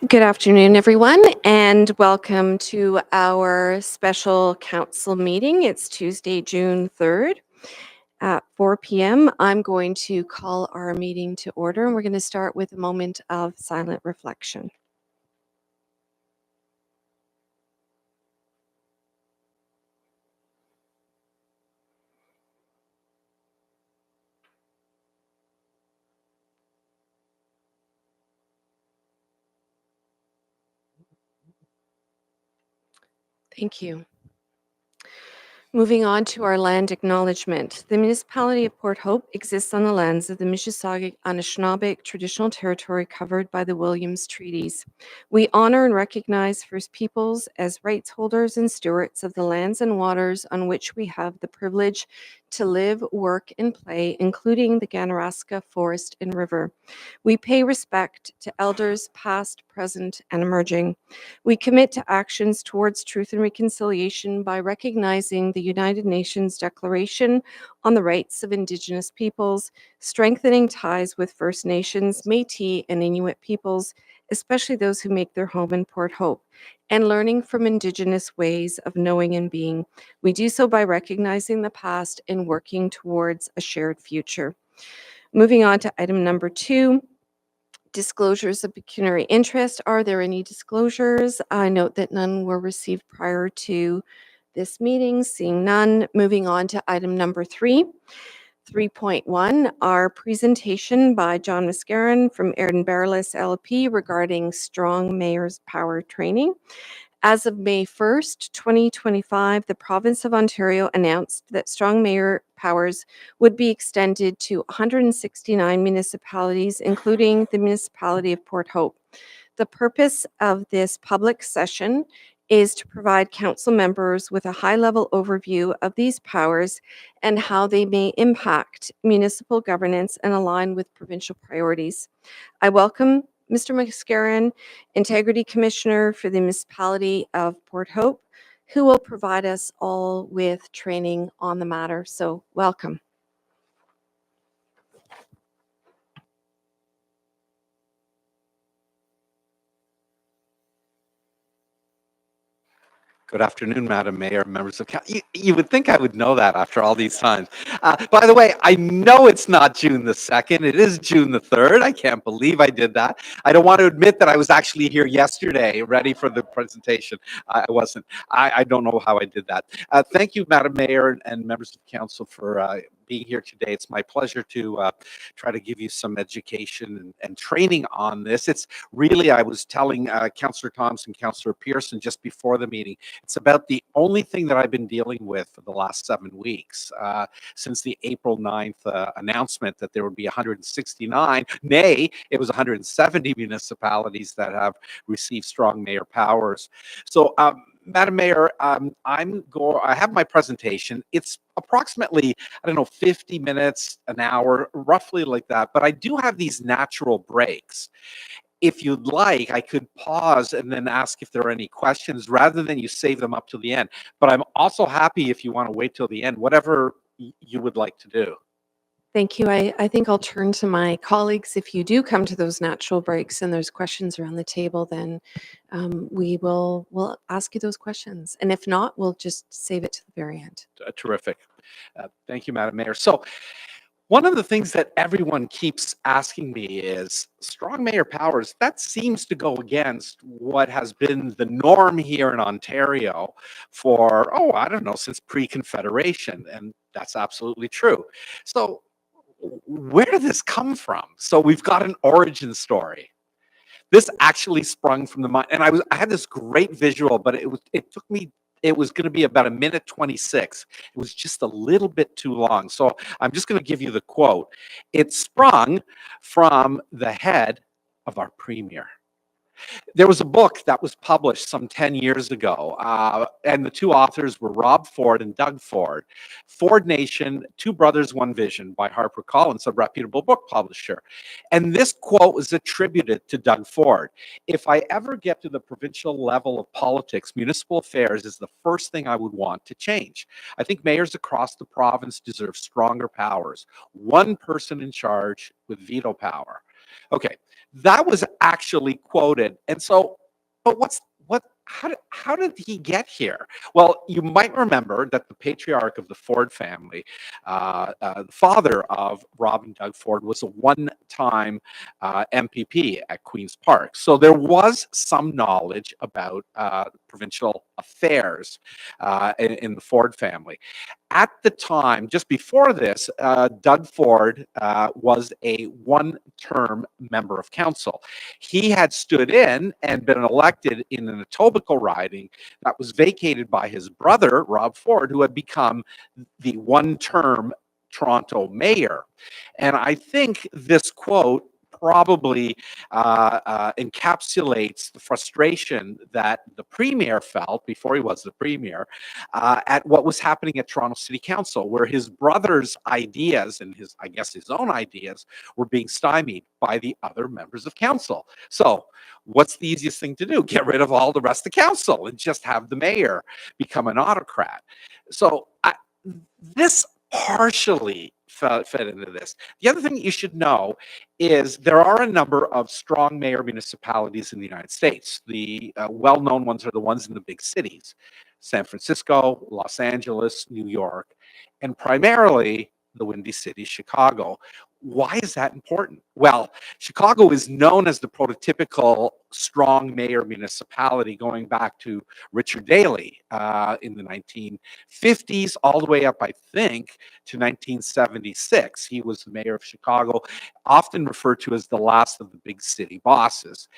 Good afternoon, everyone, and welcome to our special council meeting. It's Tuesday, June 3rd at 4 p.m. I'm going to call our meeting to order, and we're going to start with a moment of silent reflection. Thank you. Moving on to our land acknowledgement. The municipality of Port Hope exists on the lands of the Mississauga Anishinaabe traditional territory covered by the Williams Treaties. We honor and recognize First Peoples as rights holders and stewards of the lands and waters on which we have the privilege to live, work, and play, including the Ganaraska Forest and River. We pay respect to elders past, present, and emerging. We commit to actions towards truth and reconciliation by recognizing the United Nations Declaration on the Rights of Indigenous Peoples, strengthening ties with First Nations, Métis, and Inuit peoples, especially those who make their home in Port Hope, and learning from Indigenous ways of knowing and being. We do so by recognizing the past and working towards a shared future. Moving on to item number 2, disclosures of pecuniary interest. Are there any disclosures? I note that none were received prior to this meeting. Seeing none, moving on to item number 3. 3.1, our presentation by John Mascaron from Aaron Barrellis LLP regarding strong mayor's power training. As of May 1st, 2025, the province of Ontario announced that strong mayor powers would be extended to 169 municipalities, including the municipality of Port Hope. The purpose of this public session is to provide council members with a high-level overview of these powers and how they may impact municipal governance and align with provincial priorities. I welcome Mr. Mascaron, Integrity Commissioner for the municipality of Port Hope, who will provide us all with training on the matter. So welcome. Good afternoon, Madam Mayor, members of council. You would think I would know that after all these times. By the way, I know it's not June the 2nd. It is June the 3rd. I can't believe I did that. I don't want to admit that I was actually here yesterday, ready for the presentation. I wasn't. I don't know how I did that. Thank you, Madam Mayor and members of council for being here today. It's my pleasure to try to give you some education and training on this. It's really, I was telling Councillor Thompson, Councillor Pearson just before the meeting, it's about the only thing that I've been dealing with for the last 7 weeks since the April 9th announcement that there would be 169, nay, it was 170 municipalities that have received strong mayor powers. So, Madam Mayor, I have my presentation. It's approximately, I don't know, 50 minutes, an hour, roughly like that. But I do have these natural breaks. If you'd like, I could pause and then ask if there are any questions rather than you save them up to the end. But I'm also happy if you want to wait till the end, whatever you would like to do. Thank you. I think I'll turn to my colleagues. If you do come to those natural breaks and there's questions around the table, then we'll ask you those questions. And if not, we'll just save it to the very end. Terrific. Thank you, Madam Mayor. So one of the things that everyone keeps asking me is strong mayor powers. That seems to go against what has been the norm here in Ontario for, oh, I don't know, since pre-Confederation. And that's absolutely true. So where did this come from? So we've got an origin story. This actually sprung from the mind, and I had this great visual, but it was going to be about 1:26. It was just a little bit too long. So I'm just going to give you the quote. It sprung from the head of our premier. There was a book that was published some 10 years ago, and the two authors were Rob Ford and Doug Ford. Ford Nation, Two Brothers, One Vision by HarperCollins, a reputable book publisher. And this quote was attributed to Doug Ford. If I ever get to the provincial level of politics, municipal affairs is the first thing I would want to change. I think mayors across the province deserve stronger powers. One person in charge with veto power. Okay, that was actually quoted. And so, but how did he get here? Well, you might remember that the patriarch of the Ford family, the father of Rob and Doug Ford, was a one-time MPP at Queen's Park. So there was some knowledge about provincial affairs in the Ford family. At the time, just before this, Doug Ford was a one-term member of council. He had stood in and been elected in an Etobicoke riding that was vacated by his brother, Rob Ford, who had become the one-term Toronto mayor. And I think this quote probably encapsulates the frustration that the premier felt before he was the premier at what was happening at Toronto City Council, where his brother's ideas and I guess, his own ideas were being stymied by the other members of council. So, what's the easiest thing to do? Get rid of all the rest of council and just have the mayor become an autocrat. So, this partially fed into this. The other thing you should know is there are a number of strong mayor municipalities in the United States. The well-known ones are the ones in the big cities: San Francisco, Los Angeles, New York, and primarily the Windy City, Chicago. Why is that important? Well, Chicago is known as the prototypical strong mayor municipality going back to Richard Daley in the 1950s, all the way up, I think, to 1976. He was the mayor of Chicago, often referred to as the last of the big city bosses.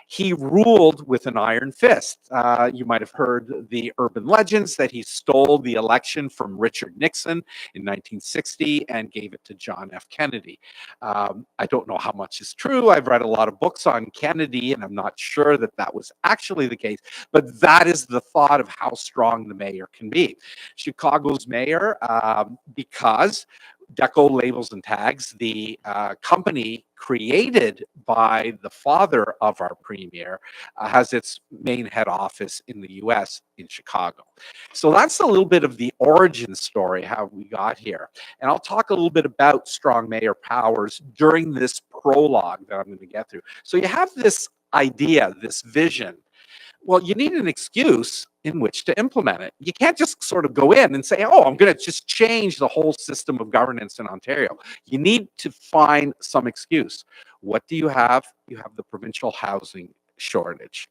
He ruled with an iron fist. You might have heard the urban legends that he stole the election from Richard Nixon in 1960 and gave it to John F. Kennedy. I don't know how much is true. I've read a lot of books on Kennedy, and I'm not sure that that was actually the case, but that is the thought of how strong the mayor can be. Chicago's mayor, because Deco Labels and Tags, the company created by the father of our premier, has its main head office in the US in Chicago. So that's a little bit of the origin story, how we got here. And I'll talk a little bit about strong mayor powers during this prologue that I'm going to get through. So you have this idea, this vision. Well, you need an excuse in which to implement it. You can't just sort of go in and say, oh, I'm going to just change the whole system of governance in Ontario. You need to find some excuse. What do you have? You have the provincial housing shortage.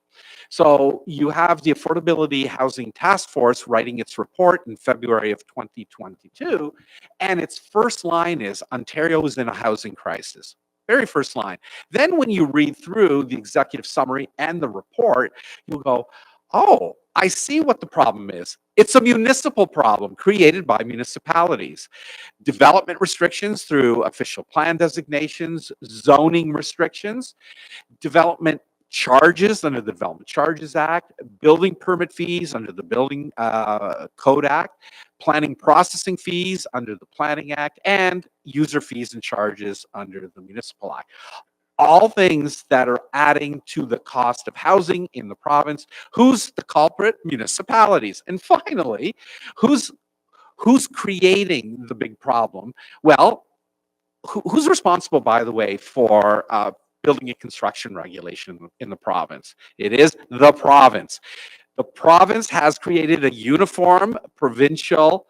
So you have the Affordability Housing Task Force writing its report in February of 2022, and its first line is Ontario is in a housing crisis. Very first line. Then when you read through the executive summary and the report, you'll go, oh, I see what the problem is. It's a municipal problem created by municipalities. Development restrictions through official plan designations, zoning restrictions, development charges under the Development Charges Act, building permit fees under the Building Code Act, planning processing fees under the Planning Act, and user fees and charges under the Municipal Act. All things that are adding to the cost of housing in the province. Who's the culprit? Municipalities. And finally, who's creating the big problem? Well, who's responsible, by the way, for building and construction regulation in the province? It is the province. The province has created a uniform provincial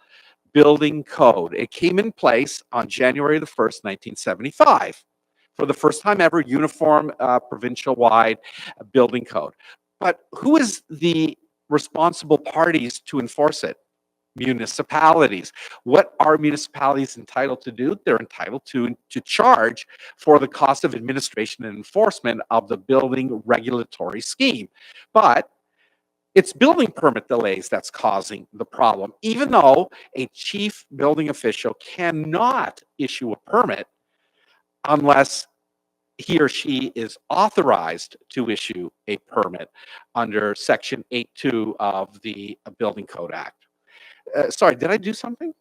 building code. It came in place on January the 1st, 1975. For the first time ever, uniform provincial-wide building code. But who is the responsible parties to enforce it? Municipalities. What are municipalities entitled to do? They're entitled to charge for the cost of administration and enforcement of the building regulatory scheme. But it's building permit delays that's causing the problem, even though a chief building official cannot issue a permit unless he or she is authorized to issue a permit under Section 8.2 of the Building Code Act. Sorry, did I do something?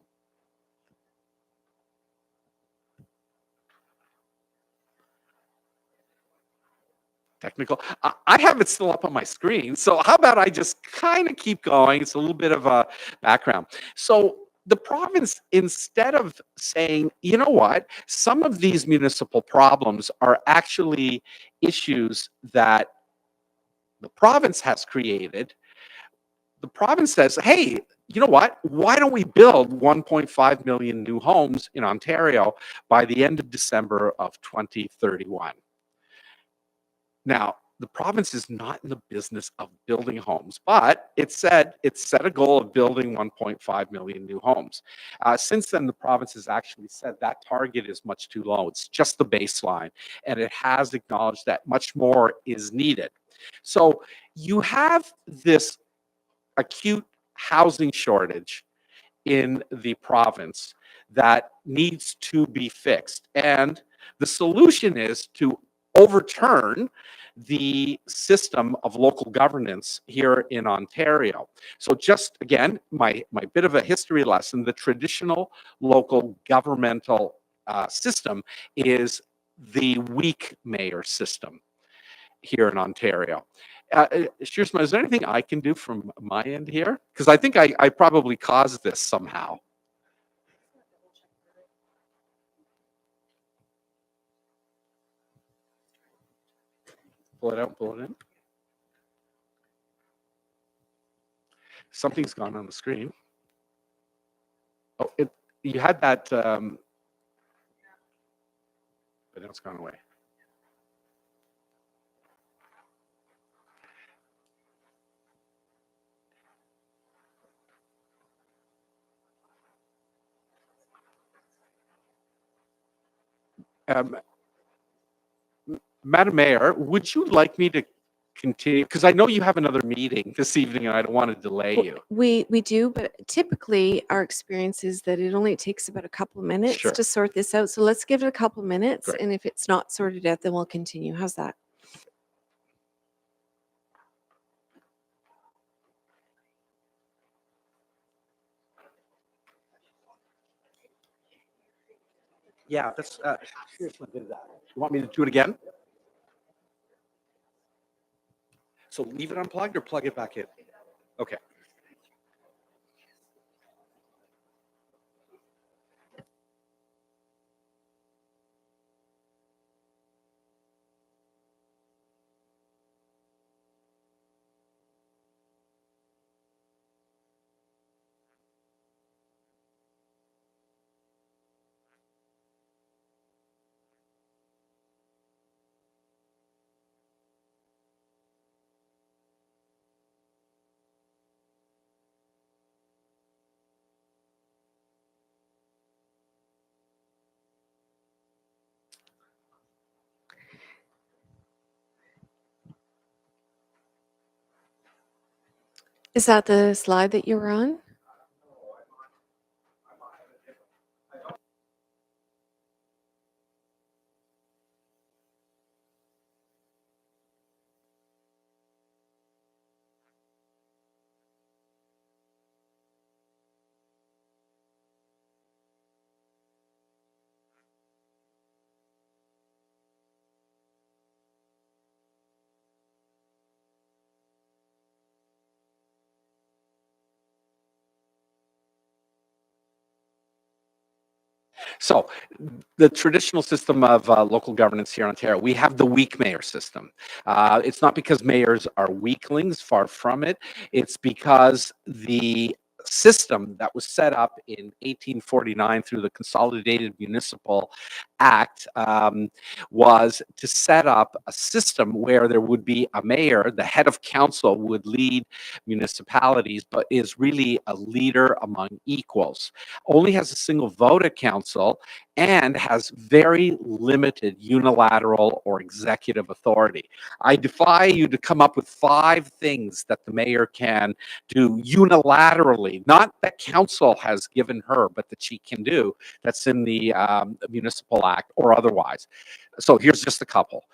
Technical. I have it still up on my screen, so how about I just kind of keep going? It's a little bit of a background. So the province, instead of saying, you know what, some of these municipal problems are actually issues that the province has created, the province says, hey, you know what? Why don't we build 1.5 million new homes in Ontario by the end of December of 2031? Now, the province is not in the business of building homes, but it set a goal of building 1.5 million new homes. Since then, the province has actually said that target is much too low. It's just the baseline, and it has acknowledged that much more is needed. So you have this acute housing shortage in the province that needs to be fixed. And the solution is to overturn the system of local governance here in Ontario. So just again, my bit of a history lesson, the traditional local governmental system is the weak mayor system here in Ontario. Schuersma, is there anything I can do from my end here? Because I think I probably caused this somehow. Pull it out, pull it in. Something's gone on the screen. Oh, you had that, but now it's gone away. Madam Mayor, would you like me to continue? Because I know you have another meeting this evening and I don't want to delay you. We do, but typically our experience is that it only takes about a couple of minutes Sure. to sort this out. So let's give it a couple of minutes, Great. and if it's not sorted out, then we'll continue. How's that? Yeah, that's Schuersma did that. You want me to do it again? So leave it unplugged or plug it back in? Okay. Is that the slide that you were on? So the traditional system of local governance here in Ontario, we have the weak mayor system. It's not because mayors are weaklings, far from it. It's because the system that was set up in 1849 through the Consolidated Municipal Act was to set up a system where there would be a mayor, the head of council would lead municipalities, but is really a leader among equals. Only has a single vote at council and has very limited unilateral or executive authority. I defy you to come up with 5 things that the mayor can do unilaterally, not that council has given her, but that she can do, that's in the Municipal Act or otherwise. So here's just a couple.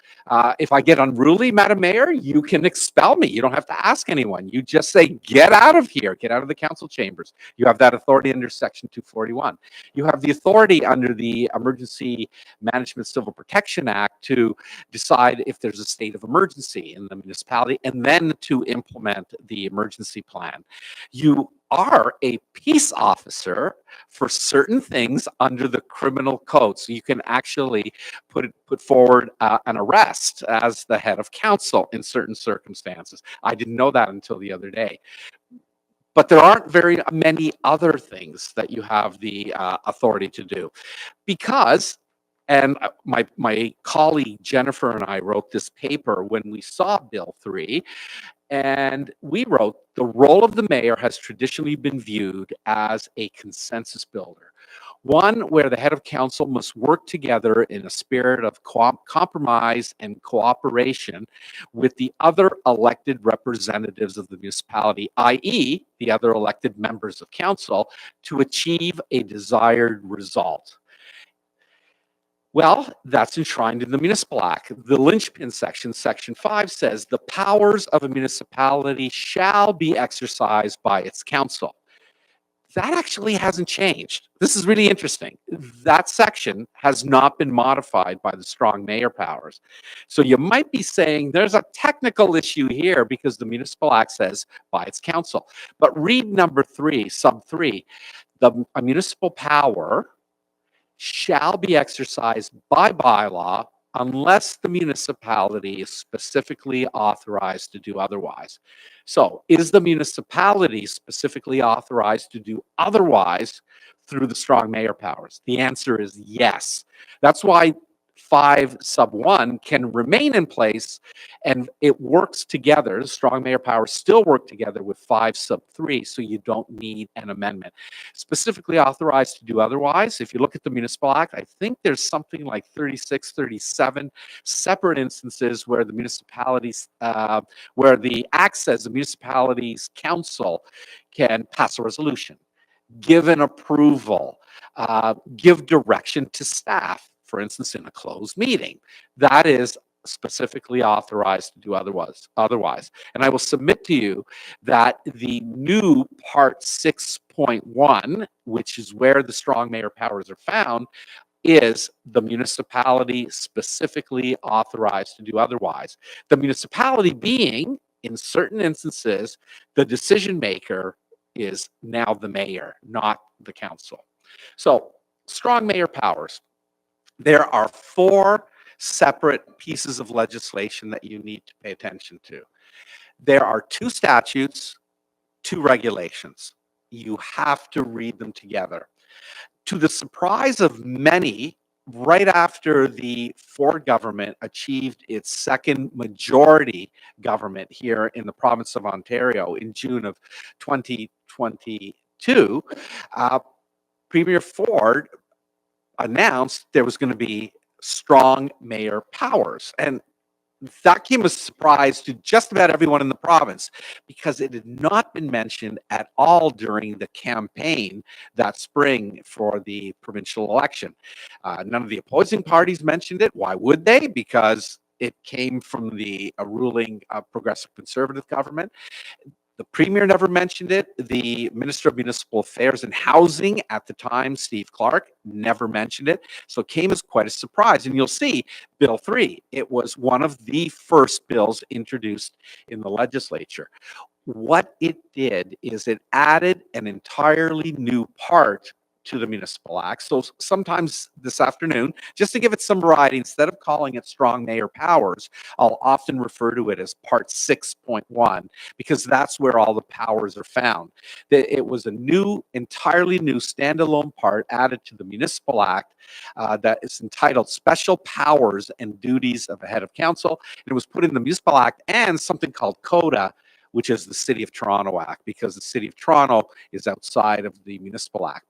If I get unruly, Madam Mayor, you can expel me. You don't have to ask anyone. You just say, get out of here, get out of the council chambers. You have that authority under Section 241. You have the authority under the Emergency Management Civil Protection Act to decide if there's a state of emergency in the municipality and then to implement the emergency plan. You are a peace officer for certain things under the criminal code. So you can actually put forward an arrest as the head of council in certain circumstances. I didn't know that until the other day. But there aren't very many other things that you have the authority to do because, and my colleague Jennifer and I wrote this paper when we saw Bill 3, and we wrote, the role of the mayor has traditionally been viewed as a consensus builder, one where the head of council must work together in a spirit of compromise and cooperation with the other elected representatives of the municipality, i.e., the other elected members of council, to achieve a desired result. Well, that's enshrined in the Municipal Act. The linchpin section, Section 5, says the powers of a municipality shall be exercised by its council. That actually hasn't changed. This is really interesting. That section has not been modified by the strong mayor powers. So you might be saying there's a technical issue here because the Municipal Act says by its council. But read number 3, sub 3, a municipal power shall be exercised by bylaw unless the municipality is specifically authorized to do otherwise. So is the municipality specifically authorized to do otherwise through the strong mayor powers? The answer is yes. That's why 5 sub 1 can remain in place and it works together. The strong mayor powers still work together with 5 sub 3, so you don't need an amendment. Specifically authorized to do otherwise, if you look at the Municipal Act, I think there's something like 36, 37 separate instances where the municipalities, where the Act says the municipality's council can pass a resolution, give an approval, give direction to staff, for instance, in a closed meeting. That is specifically authorized to do otherwise. And I will submit to you that the new Part 6.1, which is where the strong mayor powers are found, is the municipality specifically authorized to do otherwise. The municipality being, in certain instances, the decision maker is now the mayor, not the council. So, strong mayor powers. There are 4 separate pieces of legislation that you need to pay attention to. There are 2 statutes, 2 regulations. You have to read them together. To the surprise of many, right after the Ford government achieved its second majority government here in the province of Ontario in June of 2022, Premier Ford announced there was going to be strong mayor powers. And that came as a surprise to just about everyone in the province because it had not been mentioned at all during the campaign that spring for the provincial election. None of the opposing parties mentioned it. Why would they? Because it came from the ruling Progressive Conservative government. The Premier never mentioned it. The Minister of Municipal Affairs and Housing at the time, Steve Clark, never mentioned it. So it came as quite a surprise. And you'll see Bill 3, it was one of the first bills introduced in the legislature. What it did is it added an entirely new part to the Municipal Act. So sometimes this afternoon, just to give it some variety, instead of calling it strong mayor powers, I'll often refer to it as Part 6.1 because that's where all the powers are found. It was a new, entirely new standalone part added to the Municipal Act that is entitled Special Powers and Duties of a Head of Council. It was put in the Municipal Act and something called CODA, which is the City of Toronto Act, because the City of Toronto is outside of the Municipal Act.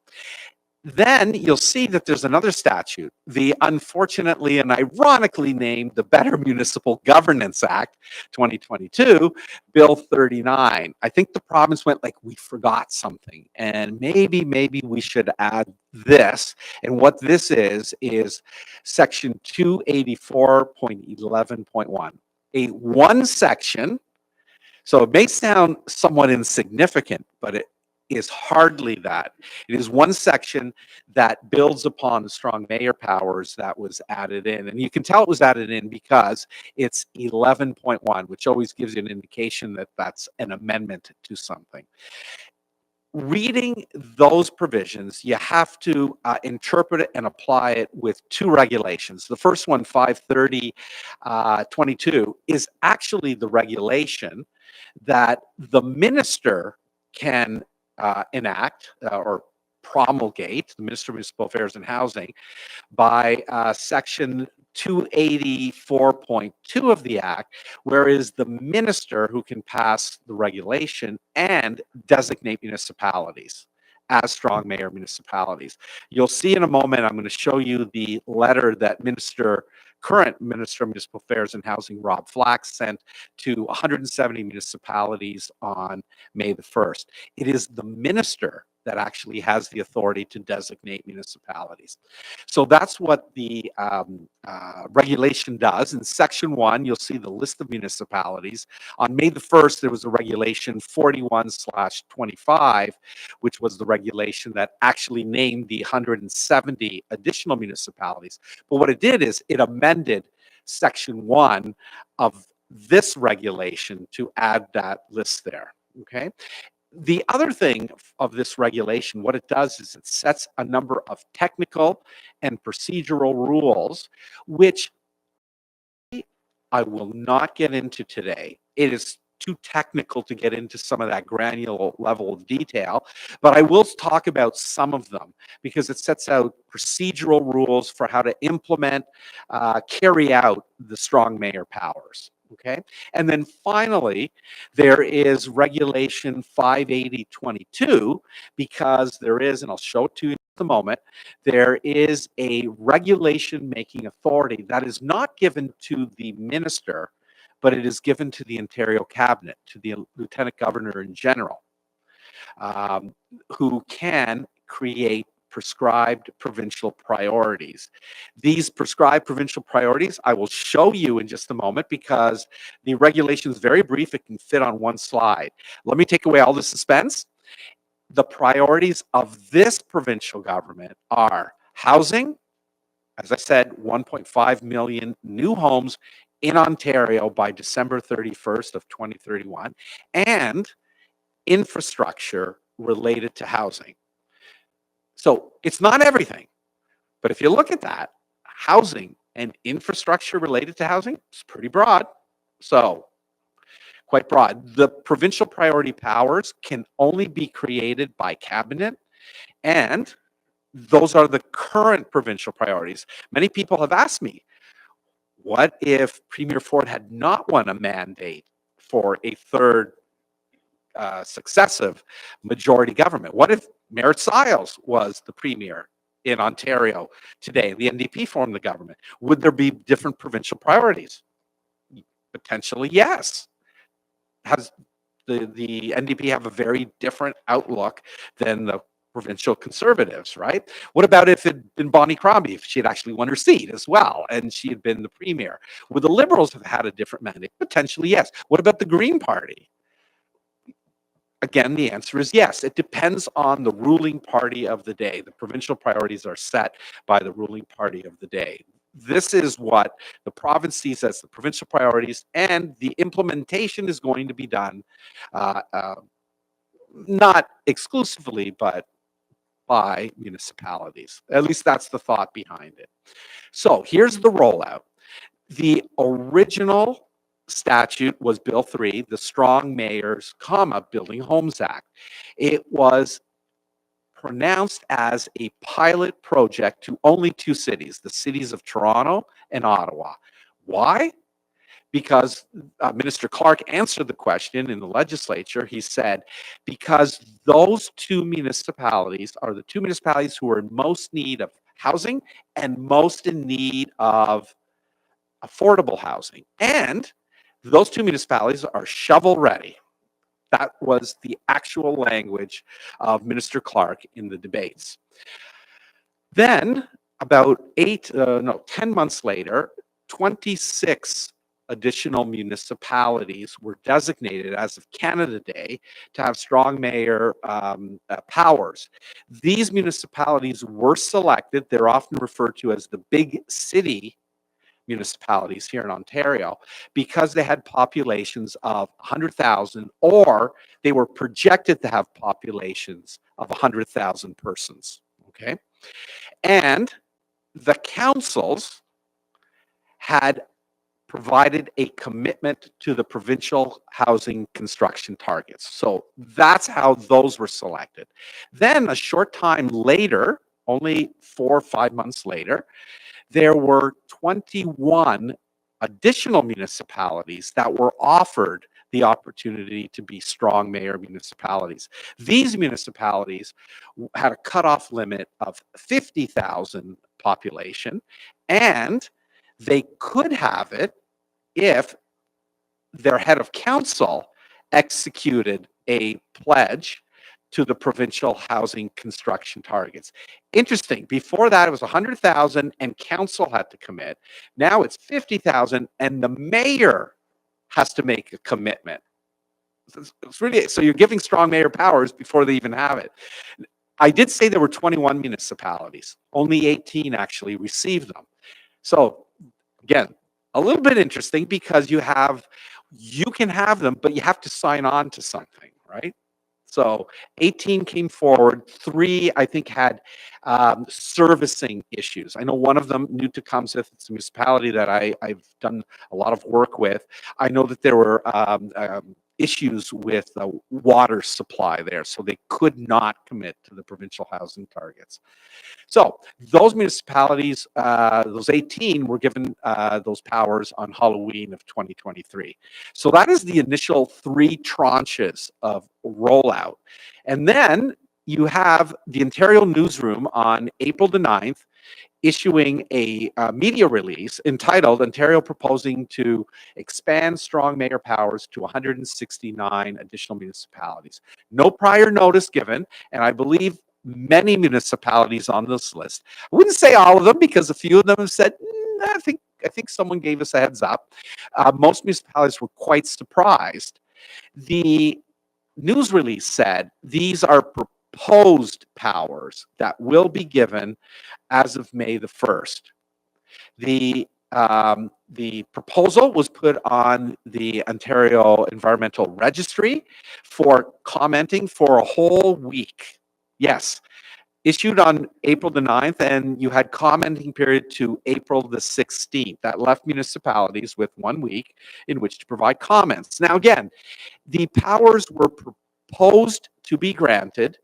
Then you'll see that there's another statute, the unfortunately and ironically named the Better Municipal Governance Act 2022, Bill 39. I think the province went like, we forgot something, and maybe we should add this. And what this is section 284.11.1, a one section. So it may sound somewhat insignificant, but it is hardly that. It is one section that builds upon the strong mayor powers that was added in. And you can tell it was added in because it's 11.1, which always gives you an indication that that's an amendment to something. Reading those provisions, you have to interpret it and apply it with two regulations. The first one, 530-22, is actually the regulation that the minister can enact or promulgate, the Minister of Municipal Affairs and Housing, by section 284.2 of the Act, whereas the minister who can pass the regulation and designate municipalities as strong mayor municipalities. You'll see in a moment, I'm going to show you the letter that current Minister of Municipal Affairs and Housing, Rob Flack, sent to 170 municipalities on May the 1st. It is the minister that actually has the authority to designate municipalities. So that's what the regulation does. In section 1, you'll see the list of municipalities. On May the 1st, there was a regulation 41/25, which was the regulation that actually named the 170 additional municipalities. But what it did is it amended section 1 of this regulation to add that list there, okay? The other thing of this regulation, what it does is it sets a number of technical and procedural rules, which I will not get into today. It is too technical to get into some of that granular level of detail, but I will talk about some of them because it sets out procedural rules for how to implement, carry out the strong mayor powers. Okay. And then finally, there is regulation 580-22 because there is, and I'll show it to you in a moment, there is a regulation making authority that is not given to the minister, but it is given to the Ontario Cabinet, to the Lieutenant Governor in general, who can create prescribed provincial priorities. These prescribed provincial priorities, I will show you in just a moment because the regulation is very brief. It can fit on one slide. Let me take away all the suspense. The priorities of this provincial government are housing, as I said, 1.5 million new homes in Ontario by December 31st of 2031, and infrastructure related to housing. So it's not everything, but if you look at that, housing and infrastructure related to housing is pretty broad. So quite broad. The provincial priority powers can only be created by cabinet, and those are the current provincial priorities. Many people have asked me, what if Premier Ford had not won a mandate for a third successive majority government? What if Marit Stiles was the premier in Ontario today, the NDP formed the government? Would there be different provincial priorities? Potentially, yes. Has the NDP have a very different outlook than the provincial Conservatives, right? What about if it had been Bonnie Crombie, if she had actually won her seat as well, and she had been the premier? Would the Liberals have had a different mandate? Potentially, yes. What about the Green Party? Again, the answer is yes. It depends on the ruling party of the day. The provincial priorities are set by the ruling party of the day. This is what the province sees as the provincial priorities, and the implementation is going to be done not exclusively, but by municipalities. At least that's the thought behind it. So here's the rollout. The original statute was Bill 3, the Strong Mayors, Building Homes Act. It was pronounced as a pilot project to only two cities, the cities of Toronto and Ottawa. Why? because Minister Clark answered the question in the legislature. He said, because those two municipalities are the two municipalities who are in most need of housing and most in need of affordable housing. And those two municipalities are shovel ready. That was the actual language of Minister Clark in the debates. Then, about 10 months later, 26 additional municipalities were designated as of Canada Day to have strong mayor powers. These municipalities were selected. They're often referred to as the big city municipalities here in Ontario because they had populations of 100,000 or they were projected to have populations of 100,000 persons. Okay. And the councils had provided a commitment to the provincial housing construction targets. So that's how those were selected. Then a short time later, only 4 or 5 months later, there were 21 additional municipalities that were offered the opportunity to be strong mayor municipalities. These municipalities had a cutoff limit of 50,000 population, and they could have it if their head of council executed a pledge to the provincial housing construction targets. Interesting. Before that, it was 100,000 and council had to commit. Now it's 50,000 and the mayor has to make a commitment. It's really, so you're giving strong mayor powers before they even have it. I did say there were 21 municipalities. Only 18 actually received them. So again, a little bit interesting because you can have them, but you have to sign on to something, right? So 18 came forward. 3, I think, had servicing issues. I know one of them, New Tecumseh, it's a municipality that I've done a lot of work with. I know that there were issues with water supply there, so they could not commit to the provincial housing targets. So those municipalities, those 18, were given those powers on Halloween of 2023. So that is the initial 3 tranches of rollout. And then you have the Ontario Newsroom on April the 9th issuing a media release entitled Ontario Proposing to Expand Strong Mayor Powers to 169 Additional Municipalities. No prior notice given, and I believe many municipalities on this list. I wouldn't say all of them because a few of them have said, I think someone gave us a heads up. Most municipalities were quite surprised. The news release said these are proposed powers that will be given as of May the 1st. The proposal was put on the Ontario Environmental Registry for commenting for a whole week. Yes, issued on April the 9th, and you had commenting period to April the 16th. That left municipalities with 1 week in which to provide comments. Now, again, the powers were proposed to be granted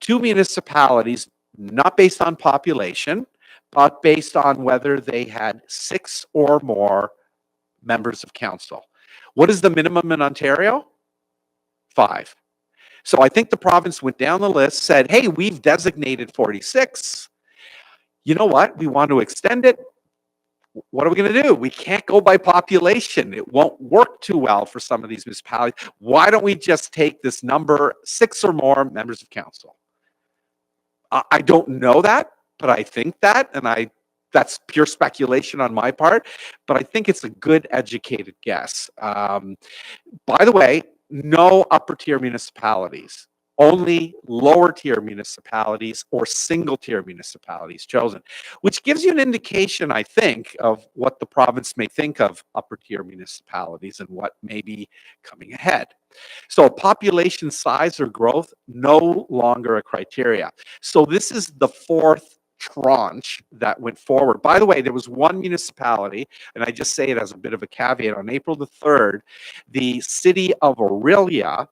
to municipalities, not based on population, but based on whether they had 6 or more members of council. What is the minimum in Ontario? 5. So I think the province went down the list, said, hey, we've designated 46. You know what? We want to extend it. What are we going to do? We can't go by population. It won't work too well for some of these municipalities. Why don't we just take this number, 6 or more members of council? I don't know that, but I think that, and that's pure speculation on my part, but I think it's a good educated guess. By the way, no upper tier municipalities, only lower tier municipalities or single tier municipalities chosen, which gives you an indication, I think, of what the province may think of upper tier municipalities and what may be coming ahead. So population size or growth, no longer a criteria. So this is the 4th tranche that went forward. By the way, there was one municipality, and I just say it as a bit of a caveat, on April the 3rd, the city of Orillia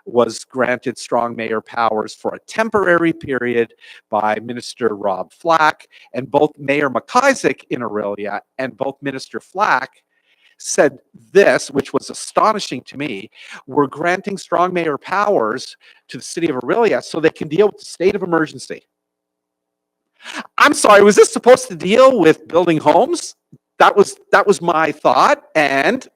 was granted strong mayor powers for a temporary period by Minister Rob Flack, and both Mayor McIsaac in Orillia and both Minister Flack said this, which was astonishing to me: we're granting strong mayor powers to the city of Aurelia so they can deal with the state of emergency. I'm sorry, was this supposed to deal with building homes? That was my thought, and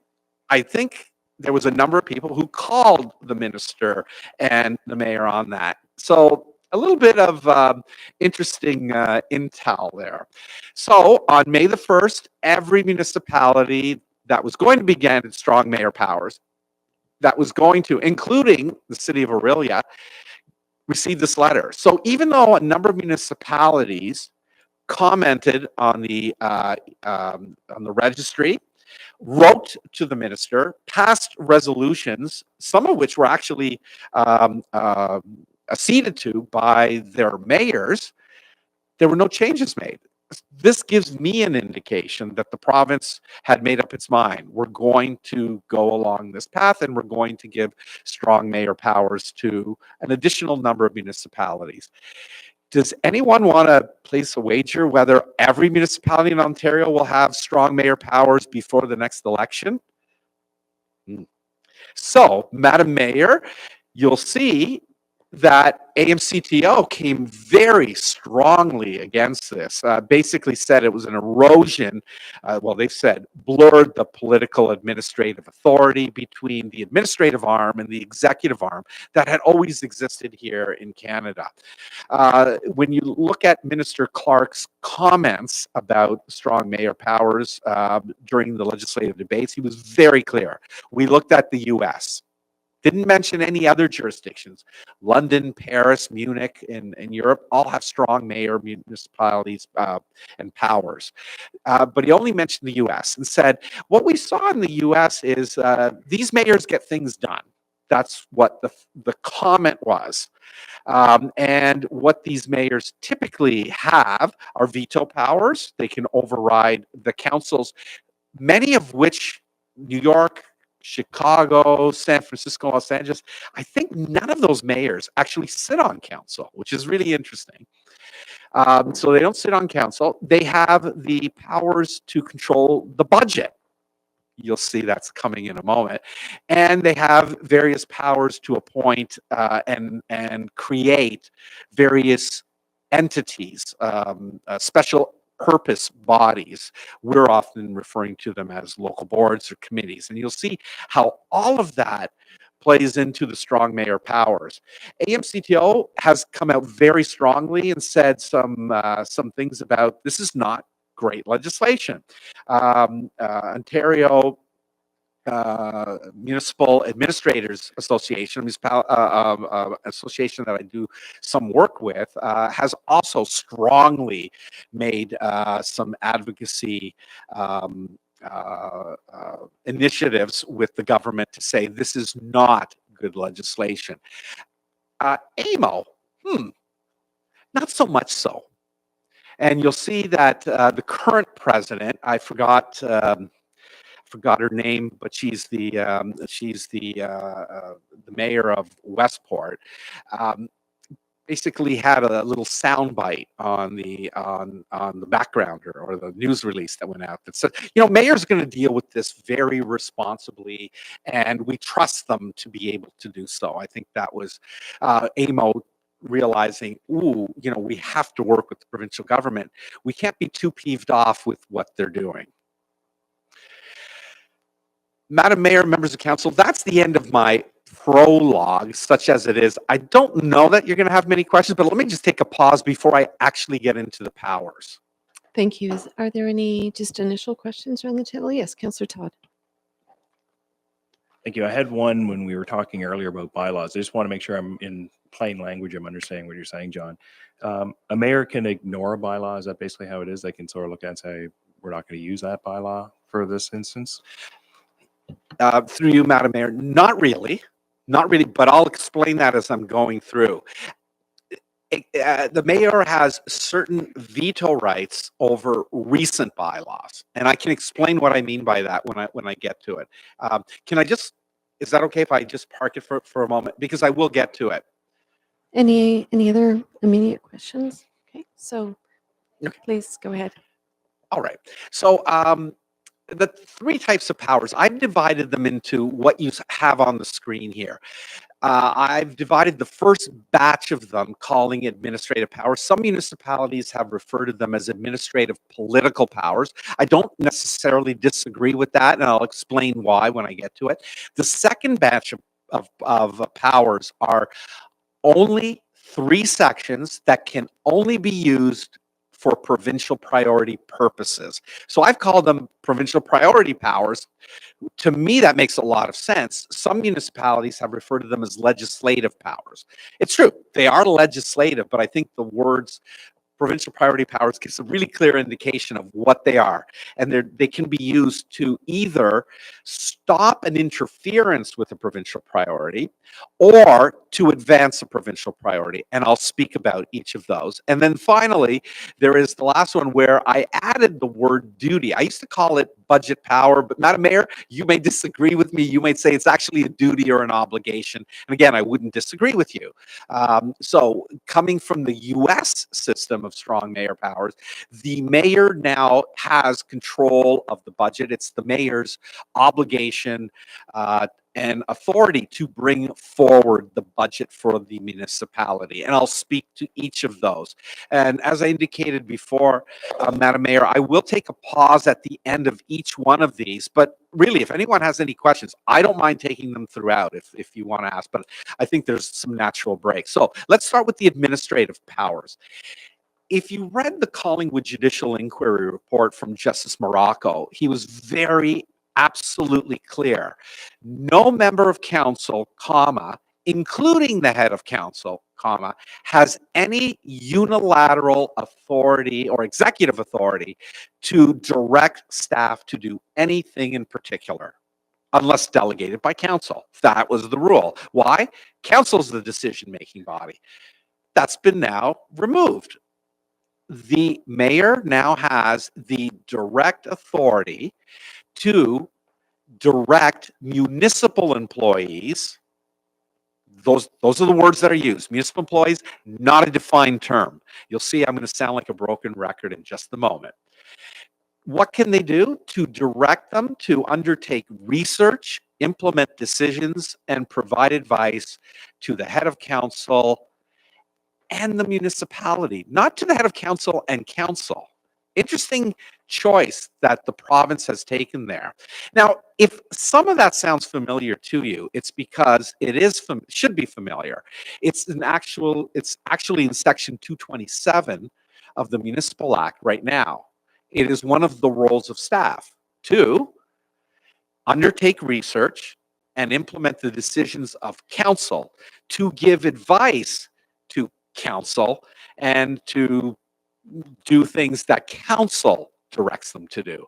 I think there was a number of people who called the minister and the mayor on that. So a little bit of interesting intel there. So on May the 1st, every municipality that was going to be granted strong mayor powers, that was going to, including the city of Aurelia, received this letter. So even though a number of municipalities commented on the registry, wrote to the minister, passed resolutions, some of which were actually acceded to by their mayors, there were no changes made. This gives me an indication that the province had made up its mind. We're going to go along this path, and we're going to give strong mayor powers to an additional number of municipalities. Does anyone want to place a wager whether every municipality in Ontario will have strong mayor powers before the next election? So, Madam Mayor, you'll see that AMCTO came very strongly against this, basically said it was an erosion. Well, they've said blurred the political administrative authority between the administrative arm and the executive arm that had always existed here in Canada. When you look at Minister Clark's comments about strong mayor powers during the legislative debates, he was very clear. We looked at the US. Didn't mention any other jurisdictions. London, Paris, Munich, in Europe all have strong mayor municipalities and powers. But he only mentioned the US and said, what we saw in the US is these mayors get things done. That's what the comment was. And what these mayors typically have are veto powers. They can override the councils, many of which New York, Chicago, San Francisco, Los Angeles, I think none of those mayors actually sit on council, which is really interesting. So they don't sit on council. They have the powers to control the budget. You'll see that's coming in a moment. And they have various powers to appoint and create various entities, special purpose bodies. We're often referring to them as local boards or committees. And you'll see how all of that plays into the strong mayor powers. AMCTO has come out very strongly and said some things about this is not great legislation. Ontario Municipal Administrators Association, association that I do some work with, has also strongly made some advocacy initiatives with the government to say this is not good legislation. AMO, not so much so. And you'll see that the current president, I forgot her name, but she's the mayor of Westport. Basically had a little soundbite on the background or the news release that went out that said, mayor's going to deal with this very responsibly, and we trust them to be able to do so. I think that was AMO realizing, we have to work with the provincial government. We can't be too peeved off with what they're doing. Madam Mayor, members of council, that's the end of my prologue, such as it is. I don't know that you're going to have many questions, but let me just take a pause before I actually get into the powers. Thank you. Are there any just initial questions around the table? Yes, Councillor Todd. Thank you. I had one when we were talking earlier about bylaws. I just want to make sure I'm in plain language. I'm understanding what you're saying, John. A mayor can ignore a bylaw. Is that basically how it is? They can sort of look at and say, we're not going to use that bylaw for this instance? Through you, Madam Mayor, not really, but I'll explain that as I'm going through. The mayor has certain veto rights over recent bylaws, and I can explain what I mean by that when I get to it. Is that okay if I just park it for a moment, because I will get to it? Any other immediate questions? Okay, so please go ahead. All right. So the three types of powers, I've divided them into what you have on the screen here. I've divided the first batch of them, calling administrative powers. Some municipalities have referred to them as administrative political powers. I don't necessarily disagree with that, and I'll explain why when I get to it. The second batch of powers are only 3 sections that can only be used for provincial priority purposes. So I've called them provincial priority powers. To me, that makes a lot of sense. Some municipalities have referred to them as legislative powers. It's true, they are legislative, but I think the words provincial priority powers gives a really clear indication of what they are. And they can be used to either stop an interference with a provincial priority or to advance a provincial priority. And I'll speak about each of those. And then finally, there is the last one where I added the word duty. I used to call it budget power, but Madam Mayor, you may disagree with me. You might say it's actually a duty or an obligation. And again, I wouldn't disagree with you. So coming from the US system of strong mayor powers, the mayor now has control of the budget. It's the mayor's obligation and authority to bring forward the budget for the municipality. And I'll speak to each of those. And as I indicated before, Madam Mayor, I will take a pause at the end of each one of these, but really, if anyone has any questions, I don't mind taking them throughout if you want to ask, but I think there's some natural breaks. So let's start with the administrative powers. If you read the Collingwood Judicial Inquiry report from Justice Morocco, he was very absolutely clear. No member of council, comma, including the head of council, comma, has any unilateral authority or executive authority to direct staff to do anything in particular, unless delegated by council. That was the rule. Why? Council's the decision-making body. That's been now removed. The mayor now has the direct authority to direct municipal employees. Those are the words that are used. Municipal employees, not a defined term. You'll see I'm going to sound like a broken record in just a moment. What can they do? To direct them to undertake research, implement decisions, and provide advice to the head of council and the municipality, not to the head of council and council. Interesting choice that the province has taken there. Now, if some of that sounds familiar to you, it's because it should be familiar. It's actually in section 227 of the Municipal Act right now. It is one of the roles of staff to undertake research and implement the decisions of council, to give advice to council, and to do things that council directs them to do.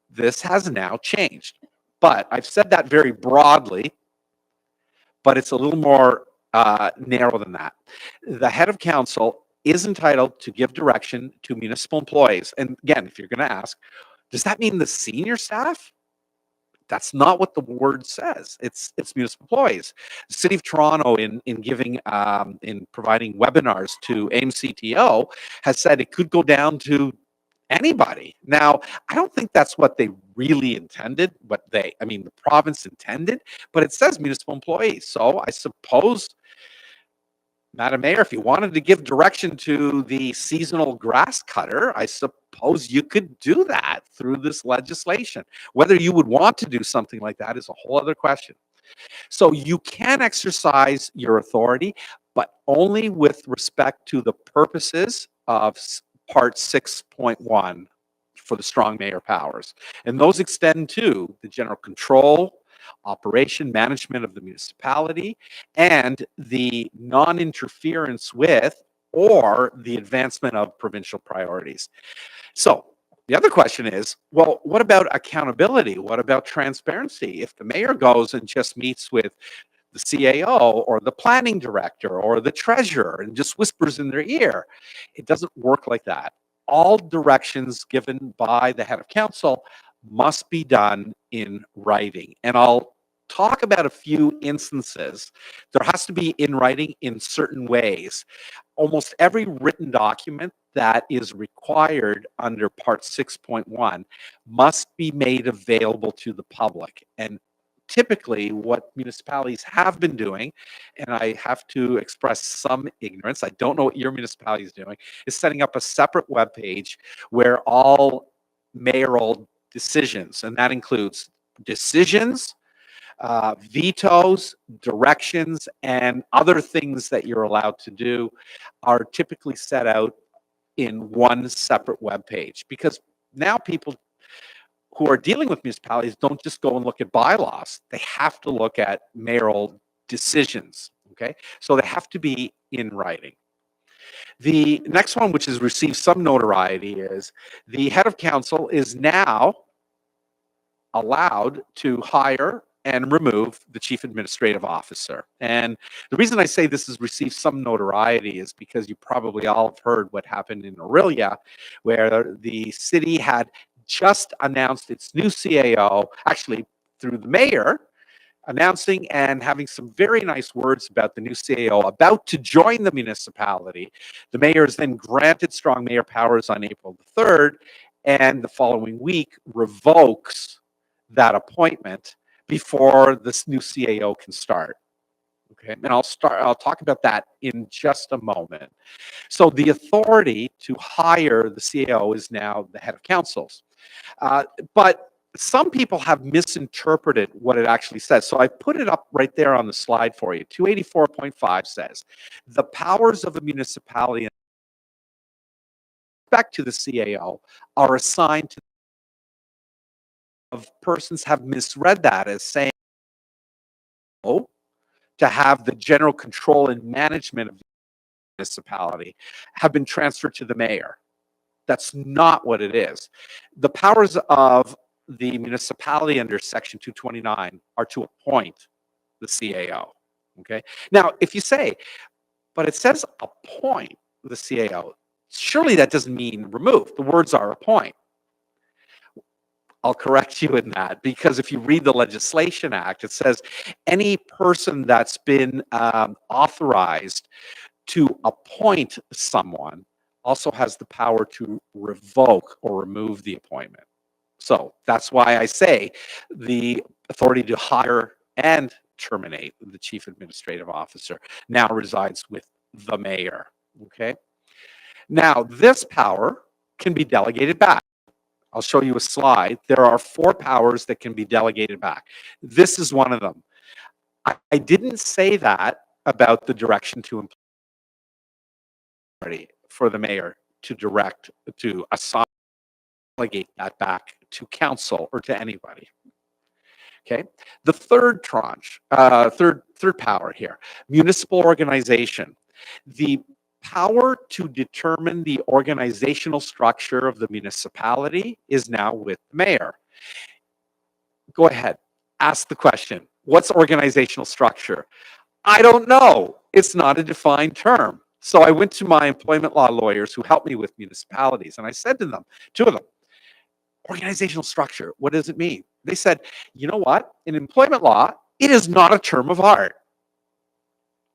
This has now changed, but I've said that very broadly, but it's a little more narrow than that. The head of council is entitled to give direction to municipal employees. And again, if you're going to ask, does that mean the senior staff? That's not what the word says. It's municipal employees. The City of Toronto, in providing webinars to AIM-CTO, has said it could go down to anybody. Now, I don't think that's what they really intended, the province intended, but it says municipal employees. So I suppose, Madam Mayor, if you wanted to give direction to the seasonal grass cutter, I suppose you could do that through this legislation. Whether you would want to do something like that is a whole other question. So you can exercise your authority, but only with respect to the purposes of Part 6.1 for the strong mayor powers. And those extend to the general control, operation, management of the municipality, and the non-interference with or the advancement of provincial priorities. So the other question is, well, what about accountability? What about transparency? If the mayor goes and just meets with the CAO or the planning director or the treasurer and just whispers in their ear, it doesn't work like that. All directions given by the head of council must be done in writing. And I'll talk about a few instances. There has to be in writing in certain ways. Almost every written document that is required under Part 6.1 must be made available to the public. And typically, what municipalities have been doing, and I have to express some ignorance, I don't know what your municipality is doing, is setting up a separate web page where all mayoral decisions, and that includes decisions, vetoes, directions, and other things that you're allowed to do, are typically set out in one separate web page. Because now people who are dealing with municipalities don't just go and look at bylaws. They have to look at mayoral decisions, okay? So they have to be in writing. The next one, which has received some notoriety, is the head of council is now allowed to hire and remove the chief administrative officer. And the reason I say this has received some notoriety is because you probably all have heard what happened in Orillia, where the city had just announced its new CAO, actually through the mayor, announcing and having some very nice words about the new CAO about to join the municipality. The mayor is then granted strong mayor powers on April the 3rd, and the following week revokes that appointment before this new CAO can start. Okay, and I'll talk about that in just a moment. So the authority to hire the CAO is now the head of councils. But some people have misinterpreted what it actually says. So I put it up right there on the slide for you. 284.5 says, the powers of a municipality in respect to the CAO are assigned to of persons have misread that as saying to have the general control and management of the municipality have been transferred to the mayor. That's not what it is. The powers of the municipality under Section 229 are to appoint the CAO. Okay. Now, if you say, but it says appoint the CAO, surely that doesn't mean remove. The words are appoint. I'll correct you in that, because if you read the Legislation Act, it says any person that's been authorized to appoint someone also has the power to revoke or remove the appointment. So that's why I say the authority to hire and terminate the chief administrative officer now resides with the mayor. Okay. Now, this power can be delegated back. I'll show you a slide. There are 4 powers that can be delegated back. This is one of them. I didn't say that about the direction to employee for the mayor to direct, to assign, delegate that back to council or to anybody. Okay. The third tranche, third power here, municipal organization. The power to determine the organizational structure of the municipality is now with the mayor. Go ahead, ask the question. What's organizational structure? I don't know. It's not a defined term. So I went to my employment law lawyers who help me with municipalities, and I said to them, 2 of them, organizational structure, what does it mean? They said, you know what? In employment law, it is not a term of art.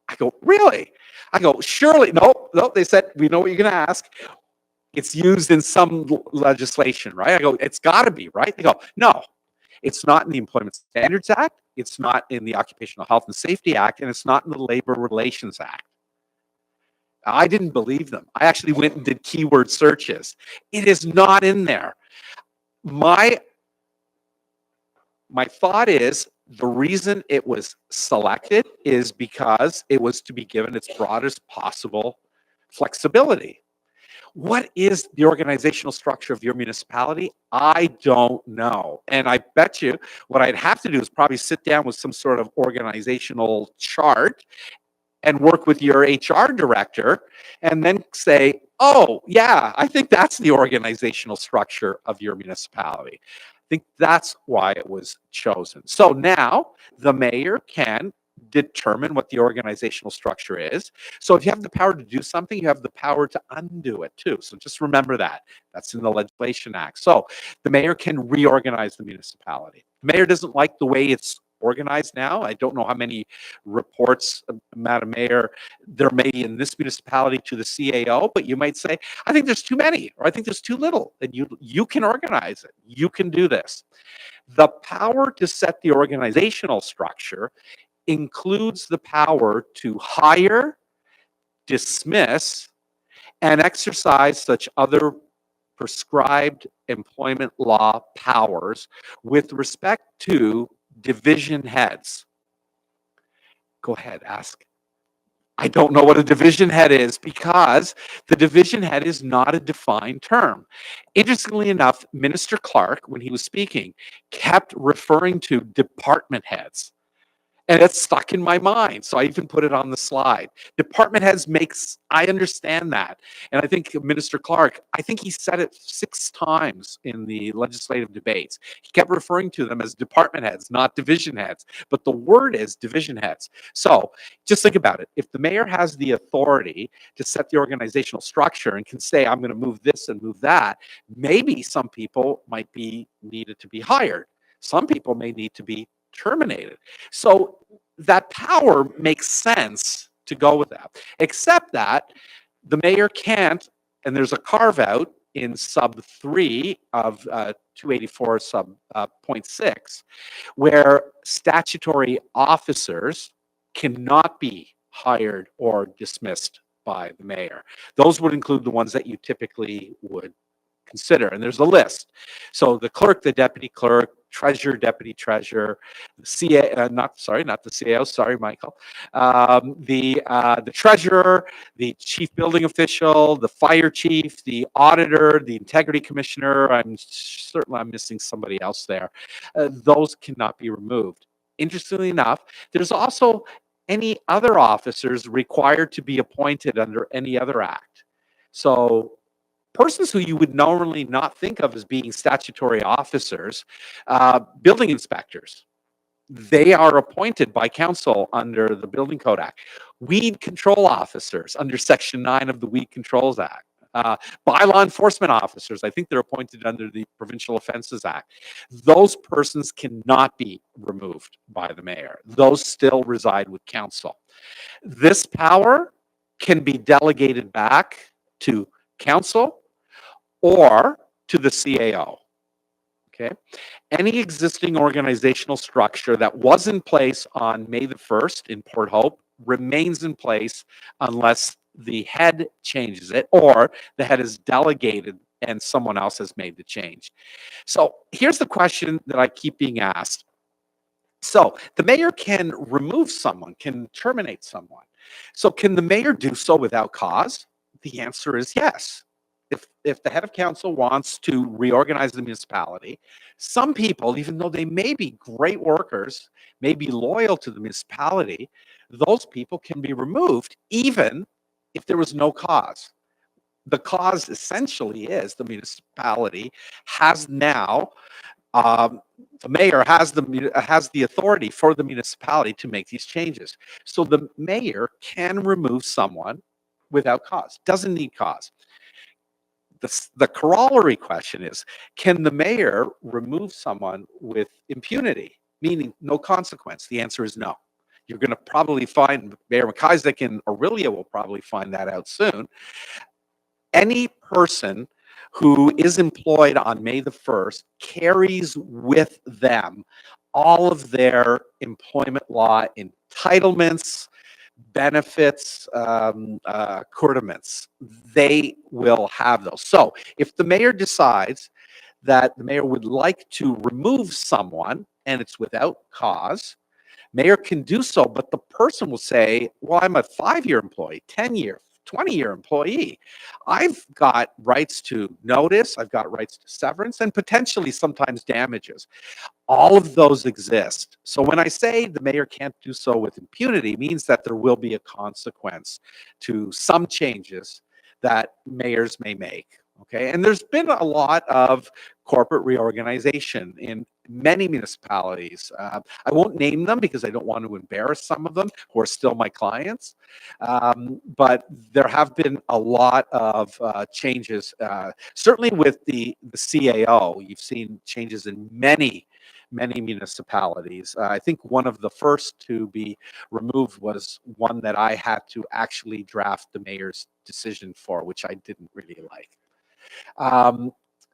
I go, really? I go, surely, no, they said, we know what you're going to ask. It's used in some legislation, right? I go, it's got to be, right? They go, no, it's not in the Employment Standards Act. It's not in the Occupational Health and Safety Act, and it's not in the Labor Relations Act. I didn't believe them. I actually went and did keyword searches. It is not in there. My thought is the reason it was selected is because it was to be given its broadest possible flexibility. What is the organizational structure of your municipality? I don't know. And I bet you what I'd have to do is probably sit down with some sort of organizational chart and work with your HR director and then say, oh, yeah, I think that's the organizational structure of your municipality. I think that's why it was chosen. So now the mayor can determine what the organizational structure is. So if you have the power to do something, you have the power to undo it too. So just remember that. That's in the Legislation Act. So the mayor can reorganize the municipality. The mayor doesn't like the way it's organized now. I don't know how many reports, Madam Mayor, there may be in this municipality to the CAO, but you might say, I think there's too many, or I think there's too little, and you can organize it. You can do this. The power to set the organizational structure includes the power to hire, dismiss, and exercise such other prescribed employment law powers with respect to division heads. Go ahead, ask. I don't know what a division head is because the division head is not a defined term. Interestingly enough, Minister Clark, when he was speaking, kept referring to department heads. And it's stuck in my mind. So I even put it on the slide. Department heads I understand that. And I think Minister Clark, I think he said it 6 times in the legislative debates. He kept referring to them as department heads, not division heads. But the word is division heads. So just think about it. If the mayor has the authority to set the organizational structure and can say, I'm going to move this and move that, maybe some people might be needed to be hired. Some people may need to be terminated. So that power makes sense to go with that, except that the mayor can't, and there's a carve out in sub 3 of 284 sub 0.6, where statutory officers cannot be hired or dismissed by the mayor. Those would include the ones that you typically would consider, and there's a list. So the clerk, the deputy clerk, treasurer, deputy treasurer, the not the CAO, sorry, Michael, the treasurer, the chief building official, the fire chief, the auditor, the integrity commissioner. I'm certain I'm missing somebody else there. Those cannot be removed. Interestingly enough, there's also any other officers required to be appointed under any other act. So persons who you would normally not think of as being statutory officers, building inspectors, they are appointed by council under the Building Code Act. Weed control officers under Section 9 of the Weed Controls Act. Bylaw enforcement officers, I think they're appointed under the Provincial Offences Act. Those persons cannot be removed by the mayor. Those still reside with council. This power can be delegated back to council or to the CAO. Okay. Any existing organizational structure that was in place on May the 1st in Port Hope remains in place unless the head changes it or the head is delegated and someone else has made the change. So here's the question that I keep being asked. So the mayor can remove someone, can terminate someone. So can the mayor do so without cause? The answer is yes. If the head of council wants to reorganize the municipality, some people, even though they may be great workers, may be loyal to the municipality, those people can be removed even if there was no cause. The cause essentially is the municipality has now, the mayor has the authority for the municipality to make these changes. So the mayor can remove someone without cause, doesn't need cause. The corollary question is, can the mayor remove someone with impunity, meaning no consequence? The answer is no. You're going to probably find, Mayor McIsaac and Aurelia will probably find that out soon. Any person who is employed on May the 1st carries with them all of their employment law entitlements, benefits, accoutrements. They will have those. So if the mayor decides that the mayor would like to remove someone and it's without cause, mayor can do so, but the person will say, well, I'm a 5-year employee, 10-year, 20-year employee. I've got rights to notice, I've got rights to severance, and potentially sometimes damages. All of those exist. So when I say the mayor can't do so with impunity, means that there will be a consequence to some changes that mayors may make. Okay, and there's been a lot of corporate reorganization in many municipalities. I won't name them because I don't want to embarrass some of them who are still my clients. But there have been a lot of changes. Certainly with the CAO, you've seen changes in many many municipalities. I think one of the first to be removed was one that I had to actually draft the mayor's decision for, which I didn't really like.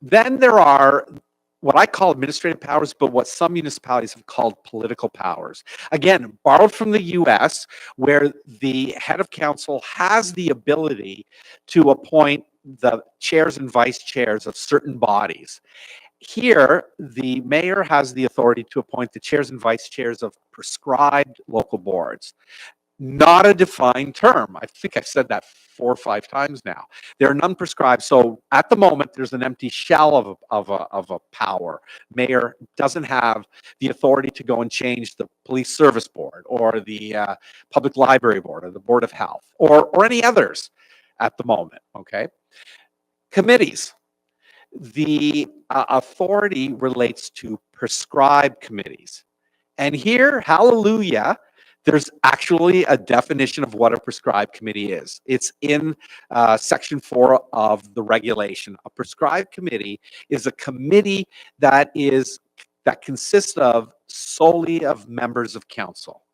Then there are what I call administrative powers, but what some municipalities have called political powers. Again, borrowed from the US, where the head of council has the ability to appoint the chairs and vice chairs of certain bodies. Here, the mayor has the authority to appoint the chairs and vice chairs of prescribed local boards. Not a defined term. I think I've said that 4 or 5 times now. They're non-prescribed. So at the moment, there's an empty shell of a power. Mayor doesn't have the authority to go and change the police service board or the public library board or the board of health or any others at the moment. Okay. Committees. The authority relates to prescribed committees. And here, hallelujah, there's actually a definition of what a prescribed committee is. It's in section 4 of the regulation. A prescribed committee is a committee that consists of solely of members of council.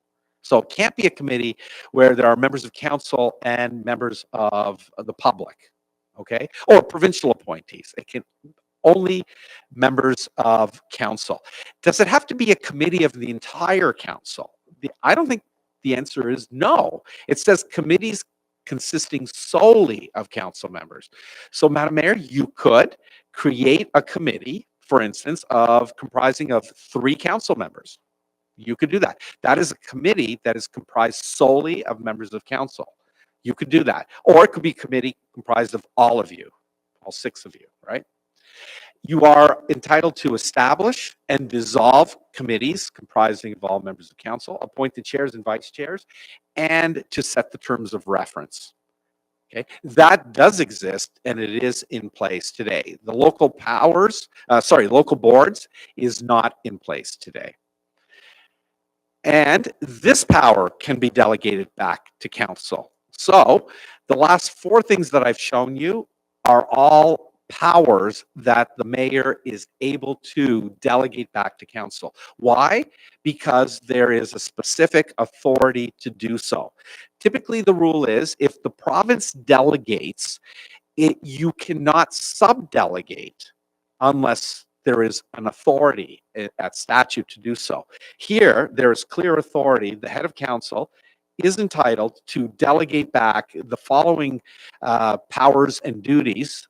So it can't be a committee where there are members of council and members of the public, okay? Or provincial appointees. It can only members of council. Does it have to be a committee of the entire council? I don't think the answer is no. It says committees consisting solely of council members. So, Madam Mayor, you could create a committee, for instance, comprising of 3 council members. You could do that. That is a committee that is comprised solely of members of council. You could do that. Or it could be a committee comprised of all of you, all 6 of you, right? You are entitled to establish and dissolve committees comprising of all members of council, appoint the chairs and vice chairs, and to set the terms of reference. Okay, that does exist and it is in place today. The local local boards is not in place today. And this power can be delegated back to council. So the last 4 things that I've shown you are all powers that the mayor is able to delegate back to council. Why? Because there is a specific authority to do so. Typically, the rule is if the province delegates, you cannot subdelegate unless there is an authority at statute to do so. Here, there is clear authority. The head of council is entitled to delegate back the following powers and duties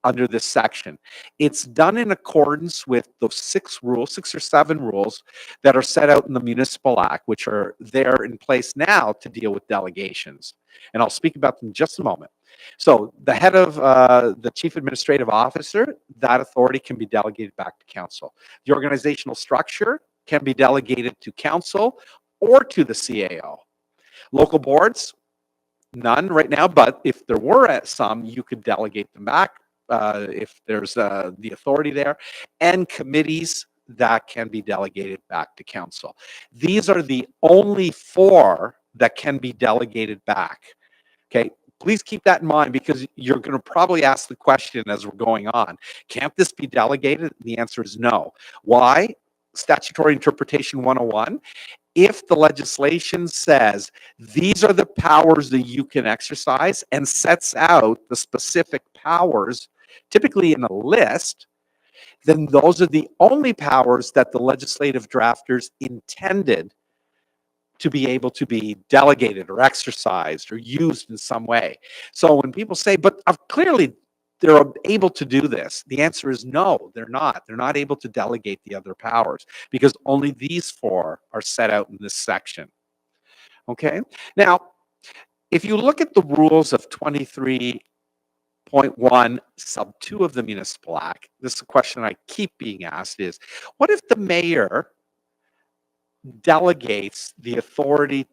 under this section. It's done in accordance with those 6 or 7 rules that are set out in the Municipal Act, which are there in place now to deal with delegations. And I'll speak about them in just a moment. So the head of the chief administrative officer, that authority can be delegated back to council. The organizational structure can be delegated to council or to the CAO. Local boards, none right now, but if there were some, you could delegate them back if there's the authority there. And committees that can be delegated back to council. These are the only 4 that can be delegated back. Okay, please keep that in mind because you're going to probably ask the question as we're going on. Can't this be delegated? The answer is no. Why? Statutory Interpretation 101. If the legislation says these are the powers that you can exercise and sets out the specific powers, typically in a list, then those are the only powers that the legislative drafters intended to be able to be delegated or exercised or used in some way. So when people say, but clearly they're able to do this, the answer is no, they're not. They're not able to delegate the other powers because only these 4 are set out in this section. Okay? Now, if you look at the rules of 23.1 sub 2 of the Municipal Act, this is a question I keep being asked is, what if the mayor delegates the authority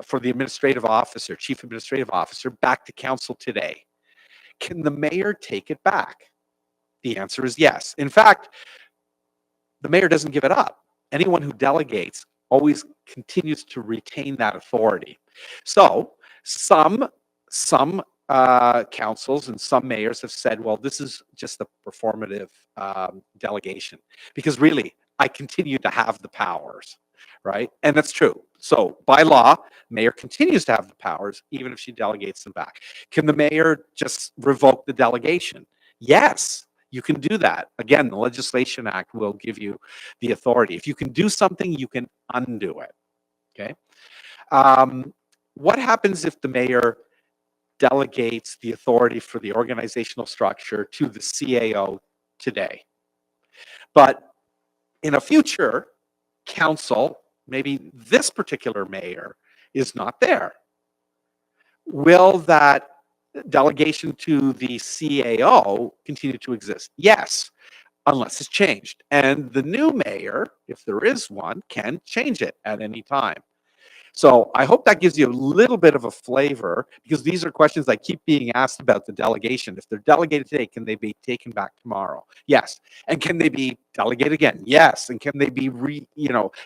for the administrative officer, chief administrative officer, back to council today? Can the mayor take it back? The answer is yes. In fact, the mayor doesn't give it up. Anyone who delegates always continues to retain that authority. So some councils and some mayors have said, well, this is just a performative delegation, because really, I continue to have the powers, right? And that's true. So by law, mayor continues to have the powers, even if she delegates them back. Can the mayor just revoke the delegation? Yes, you can do that. Again, the Legislation Act will give you the authority. If you can do something, you can undo it, okay? What happens if the mayor delegates the authority for the organizational structure to the CAO today? But in a future council, maybe this particular mayor is not there. Will that delegation to the CAO continue to exist? Yes, unless it's changed. And the new mayor, if there is one, can change it at any time. So I hope that gives you a little bit of a flavor, because these are questions I keep being asked about the delegation. If they're delegated today, can they be taken back tomorrow? Yes. And can they be delegated again? Yes. And can they be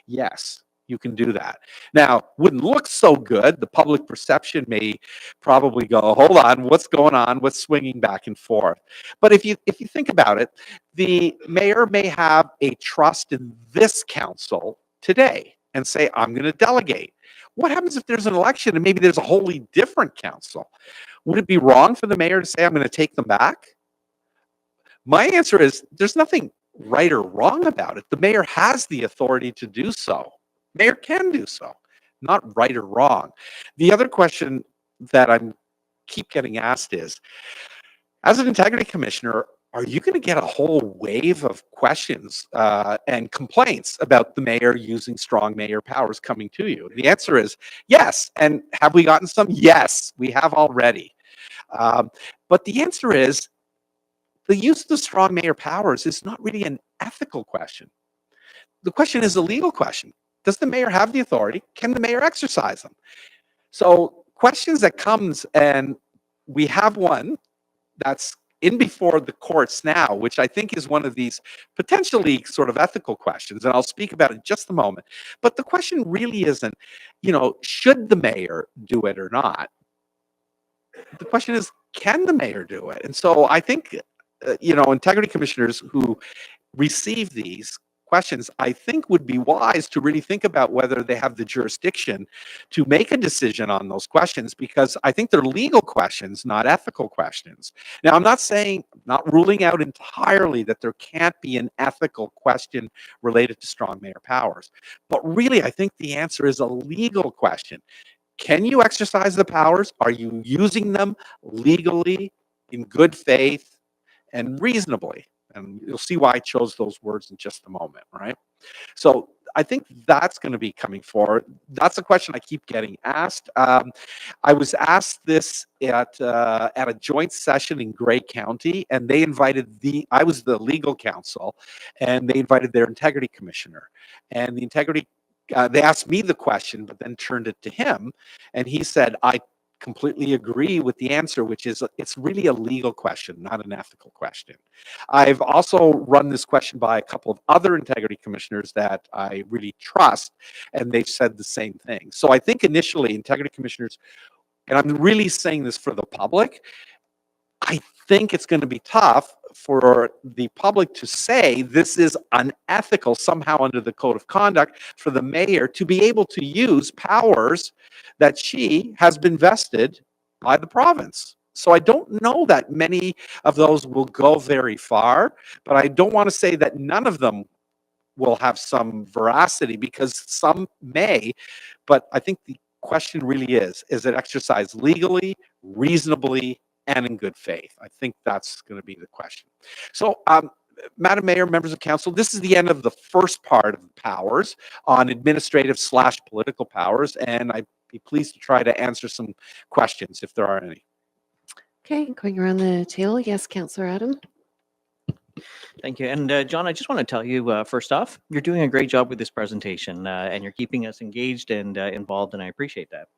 yes, you can do that. Now, wouldn't look so good. The public perception may probably go, hold on, what's going on? What's swinging back and forth? But if you think about it, the mayor may have a trust in this council today and say, I'm going to delegate. What happens if there's an election and maybe there's a wholly different council? Would it be wrong for the mayor to say, I'm going to take them back? My answer is there's nothing right or wrong about it. The mayor has the authority to do so. Mayor can do so, not right or wrong. The other question that I keep getting asked is, as an integrity commissioner, are you going to get a whole wave of questions and complaints about the mayor using strong mayor powers coming to you? The answer is yes. And have we gotten some? Yes, we have already. But the answer is the use of the strong mayor powers is not really an ethical question. The question is a legal question. Does the mayor have the authority? Can the mayor exercise them? So questions that comes, and we have one that's in before the courts now, which I think is one of these potentially sort of ethical questions, and I'll speak about it in just a moment. But the question really isn't, should the mayor do it or not? The question is, can the mayor do it? And so I think, integrity commissioners who receive these questions, I think would be wise to really think about whether they have the jurisdiction to make a decision on those questions, because I think they're legal questions, not ethical questions. Now, I'm not ruling out entirely that there can't be an ethical question related to strong mayor powers. But really, I think the answer is a legal question. Can you exercise the powers? Are you using them legally, in good faith, and reasonably? And you'll see why I chose those words in just a moment, right? So I think that's going to be coming forward. That's a question I keep getting asked. I was asked this at a joint session in Grey County, and they invited I was the legal counsel, and they invited their integrity commissioner. And the integrity, they asked me the question, but then turned it to him, and he said, I completely agree with the answer, which is it's really a legal question, not an ethical question. I've also run this question by a couple of other integrity commissioners that I really trust, and they've said the same thing. So I think initially integrity commissioners, and I'm really saying this for the public, I think it's going to be tough for the public to say this is unethical somehow under the code of conduct for the mayor to be able to use powers that she has been vested by the province. So I don't know that many of those will go very far, but I don't want to say that none of them will have some veracity, because some may, but I think the question really is it exercised legally, reasonably, and in good faith? I think that's going to be the question. So, Madam Mayor, members of council, this is the end of the first part of powers on administrative/political powers, and I'd be pleased to try to answer some questions if there are any. Okay, going around the table. Yes, Councillor Adam. Thank you. And John, I just want to tell you, first off, you're doing a great job with this presentation, and you're keeping us engaged and involved, and I appreciate that.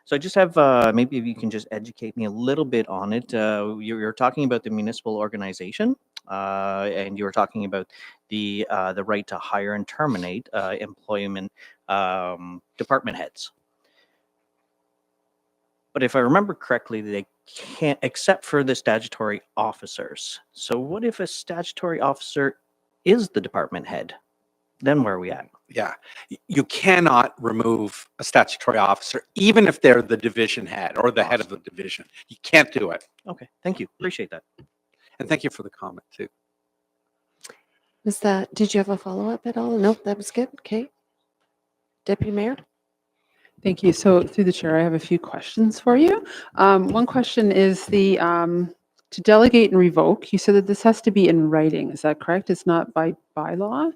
So I just have, maybe if you can just educate me a little bit on it. You're talking about the municipal organization, and you were talking about the right to hire and terminate employment department heads. But if I remember correctly, they can't, except for the statutory officers. So what if a statutory officer is the department head? Then where are we at? Yeah, you cannot remove a statutory officer, even if they're the division head or the head of the division. You can't do it. Okay, thank you. Appreciate that. And thank you for the comment too. Did you have a follow-up at all? Nope, that was good. Okay. Deputy Mayor? Thank you. So through the chair, I have a few questions for you. One question is to delegate and revoke. You said that this has to be in writing. Is that correct? It's not by bylaw?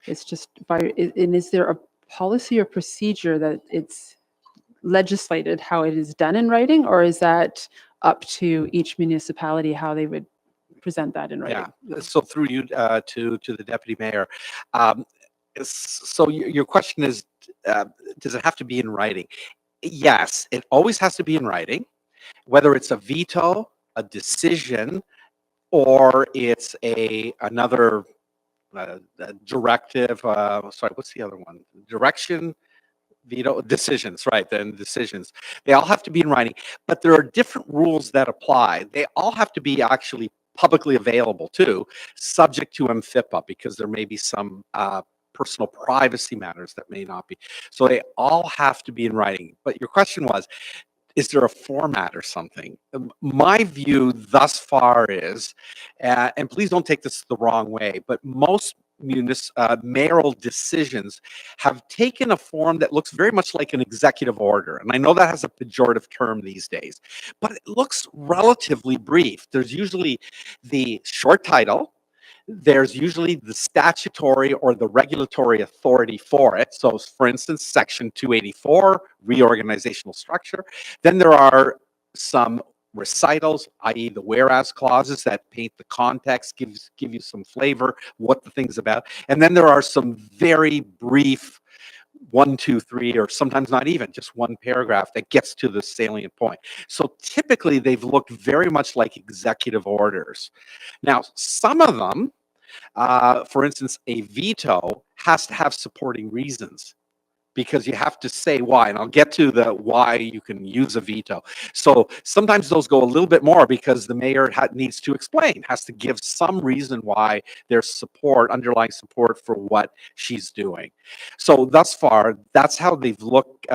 It's just and is there a policy or procedure that it's legislated how it is done in writing, or is that up to each municipality how they would present that in writing? Yeah, so through you to the deputy mayor. So your question is, does it have to be in writing? Yes, it always has to be in writing, whether it's a veto, a decision, or it's another directive. Sorry, what's the other one? Direction, veto, decisions, right? Then decisions. They all have to be in writing, but there are different rules that apply. They all have to be actually publicly available too, subject to MFIPA, because there may be some personal privacy matters that may not be. So they all have to be in writing. But your question was, is there a format or something? My view thus far is, and please don't take this the wrong way, but most mayoral decisions have taken a form that looks very much like an executive order. And I know that has a pejorative term these days, but it looks relatively brief. There's usually the short title. There's usually the statutory or the regulatory authority for it. So for instance, section 284, reorganizational structure. Then there are some recitals, i.e. the whereas clauses that paint the context, give you some flavor, what the thing's about. And then there are some very brief 1, 2, 3, or sometimes not even just one paragraph that gets to the salient point. So typically they've looked very much like executive orders. Now, some of them, for instance, a veto has to have supporting reasons, because you have to say why, and I'll get to the why you can use a veto. So sometimes those go a little bit more because the mayor needs to explain, has to give some reason why there's support, underlying support for what she's doing. So thus far, that's how they've looked,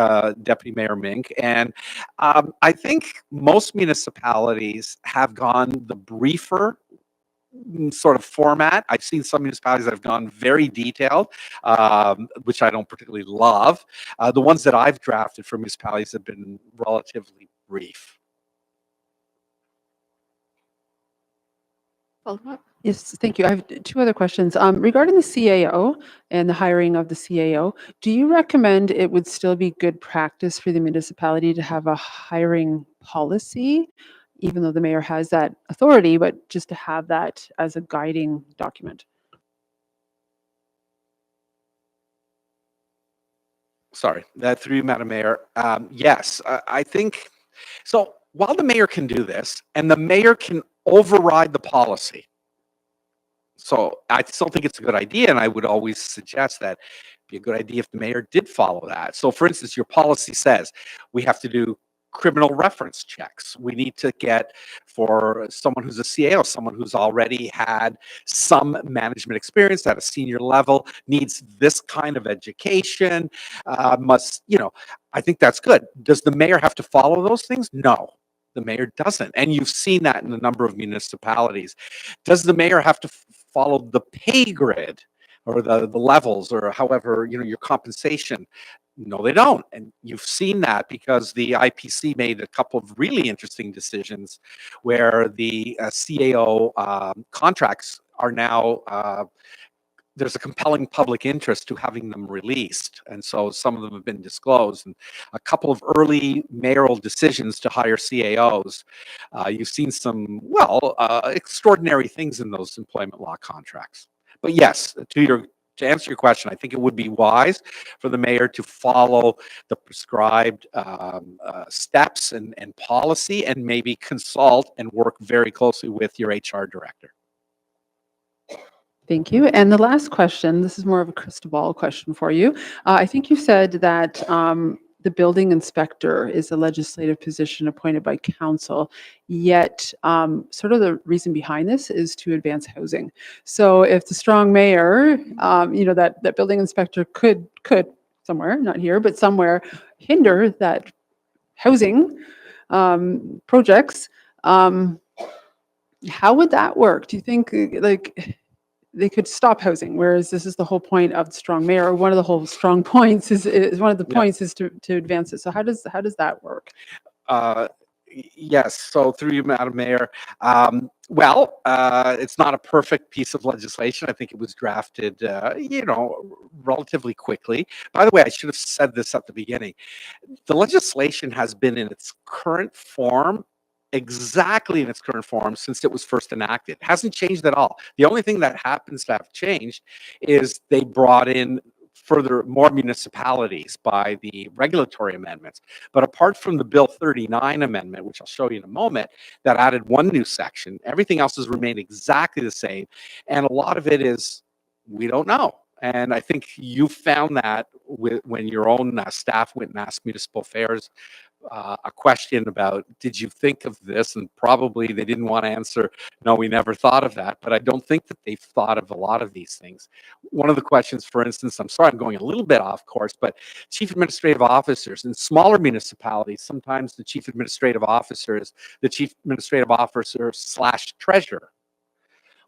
Deputy Mayor Mink. And I think most municipalities have gone the briefer sort of format. I've seen some municipalities that have gone very detailed, which I don't particularly love. The ones that I've drafted for municipalities have been relatively brief. Follow-up? Yes, thank you. I have two other questions. Regarding the CAO and the hiring of the CAO, do you recommend it would still be good practice for the municipality to have a hiring policy, even though the mayor has that authority, but just to have that as a guiding document? Sorry, that through you, Madam Mayor. Yes, I think so. While the mayor can do this, and the mayor can override the policy, so I still think it's a good idea, and I would always suggest that it'd be a good idea if the mayor did follow that. So, for instance, your policy says we have to do criminal reference checks. We need to get, for someone who's a CAO, someone who's already had some management experience at a senior level, needs this kind of education, must, I think that's good. Does the mayor have to follow those things? No, the mayor doesn't. And you've seen that in a number of municipalities. Does the mayor have to follow the pay grid or the levels, or however, your compensation? No, they don't. And you've seen that because the IPC made a couple of really interesting decisions where the CAO contracts are now, there's a compelling public interest to having them released. And so some of them have been disclosed. And a couple of early mayoral decisions to hire CAOs, you've seen some, extraordinary things in those employment law contracts. But yes, to answer your question, I think it would be wise for the mayor to follow the prescribed steps and policy, and maybe consult and work very closely with your HR director. Thank you. And the last question, this is more of a crystal ball question for you. I think you said that the building inspector is a legislative position appointed by council, yet sort of the reason behind this is to advance housing. So if the strong mayor, that building inspector could somewhere, not here, but somewhere, hinder that housing projects, how would that work? Do you think like they could stop housing? Whereas this is the whole point of the strong mayor. Or one of the whole strong points is one of the Yeah. points is to advance it. So how does that work? Yes, so through you, Madam Mayor. It's not a perfect piece of legislation. I think it was drafted, relatively quickly. By the way, I should have said this at the beginning. The legislation has been in its current form, exactly in its current form, since it was first enacted. It hasn't changed at all. The only thing that happens to have changed is they brought in more municipalities by the regulatory amendments. But apart from the Bill 39 amendment, which I'll show you in a moment, that added one new section, everything else has remained exactly the same. And a lot of it is, we don't know. And I think you found that when your own staff went and asked Municipal Affairs a question about, did you think of this? And probably they didn't want to answer, no, we never thought of that. But I don't think that they've thought of a lot of these things. One of the questions, for instance, I'm sorry, I'm going a little bit off course, but chief administrative officers in smaller municipalities, sometimes the chief administrative officer is the chief administrative officer / treasurer.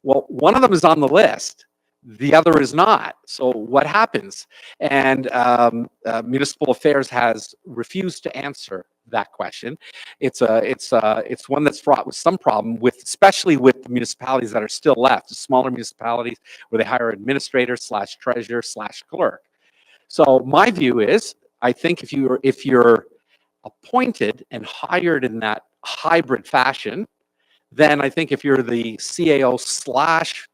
Well, one of them is on the list. The other is not. So what happens? And Municipal Affairs has refused to answer that question. It's one that's fraught with some problem, especially with the municipalities that are still left, the smaller municipalities where they hire administrator / treasurer / clerk. So my view is, I think if you're appointed and hired in that hybrid fashion, then I think if you're the CAO /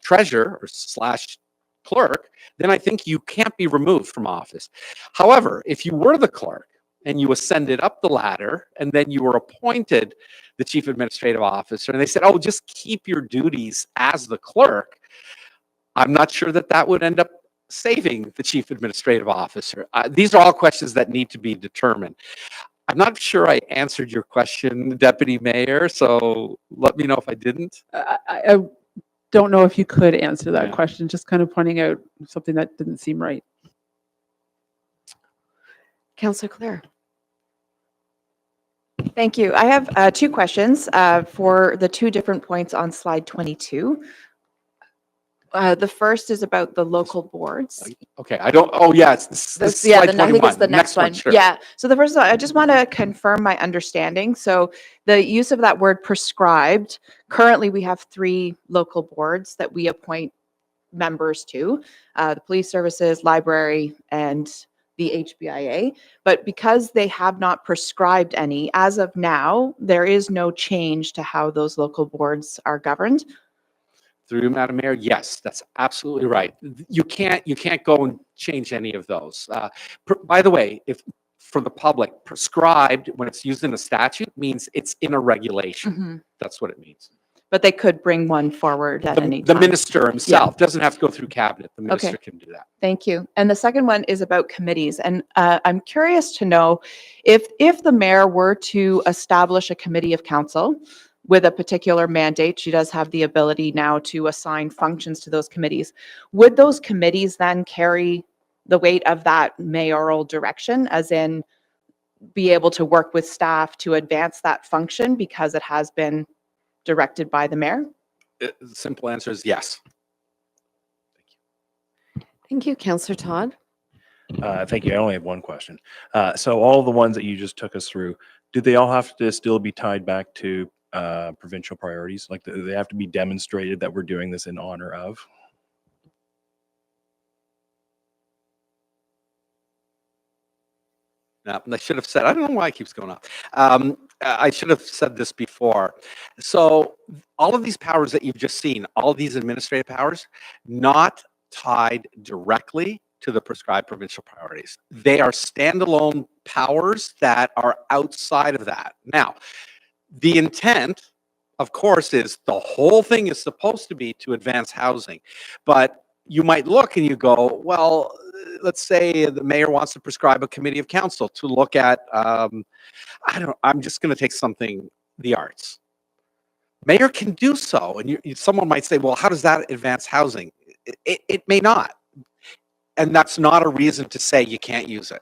treasurer or / clerk, then I think you can't be removed from office. However, if you were the clerk and you ascended up the ladder and then you were appointed the chief administrative officer and they said, oh, just keep your duties as the clerk, I'm not sure that would end up saving the chief administrative officer. These are all questions that need to be determined. I'm not sure I answered your question, Deputy Mayor, so let me know if I didn't. I don't know if you could answer that Yeah. question, just kind of pointing out something that didn't seem right. Councillor Clare. Thank you. I have two questions for the two different points on slide 22. The first is about the local boards. Okay, it's This- slide I think it's 21. the next one. Sure. Yeah. So the first one, I just want to confirm my understanding. So the use of that word prescribed, currently we have 3 local boards that we appoint members to, the police services, library, and the HBIA. But because they have not prescribed any, as of now, there is no change to how those local boards are governed. Through you, Madam Mayor, yes, that's absolutely right. You can't go and change any of those. By the way, if for the public, prescribed when it's used in a statute means it's in a regulation. That's what it means. But they could bring one forward at any The time. minister himself doesn't have to go through cabinet. The minister can do that. Thank you. And the second one is about committees. And I'm curious to know if the mayor were to establish a committee of council with a particular mandate, she does have the ability now to assign functions to those committees. Would those committees then carry the weight of that mayoral direction, as in be able to work with staff to advance that function because it has been directed by the mayor? The simple answer is yes. Thank you, Councillor Todd. Thank you. I only have one question. So all the ones that you just took us through, do they all have to still be tied back to provincial priorities? Like, do they have to be demonstrated that we're doing this in honor of? No, I should have said, I don't know why it keeps going off. I should have said this before. So all of these powers that you've just seen, all of these administrative powers, not tied directly to the prescribed provincial priorities. They are standalone powers that are outside of that. Now, the intent, of course, is the whole thing is supposed to be to advance housing. But you might look and you go, well, let's say the mayor wants to prescribe a committee of council to look at, I'm just going to take something, the arts. Mayor can do so. And someone might say, well, how does that advance housing? It may not. And that's not a reason to say you can't use it.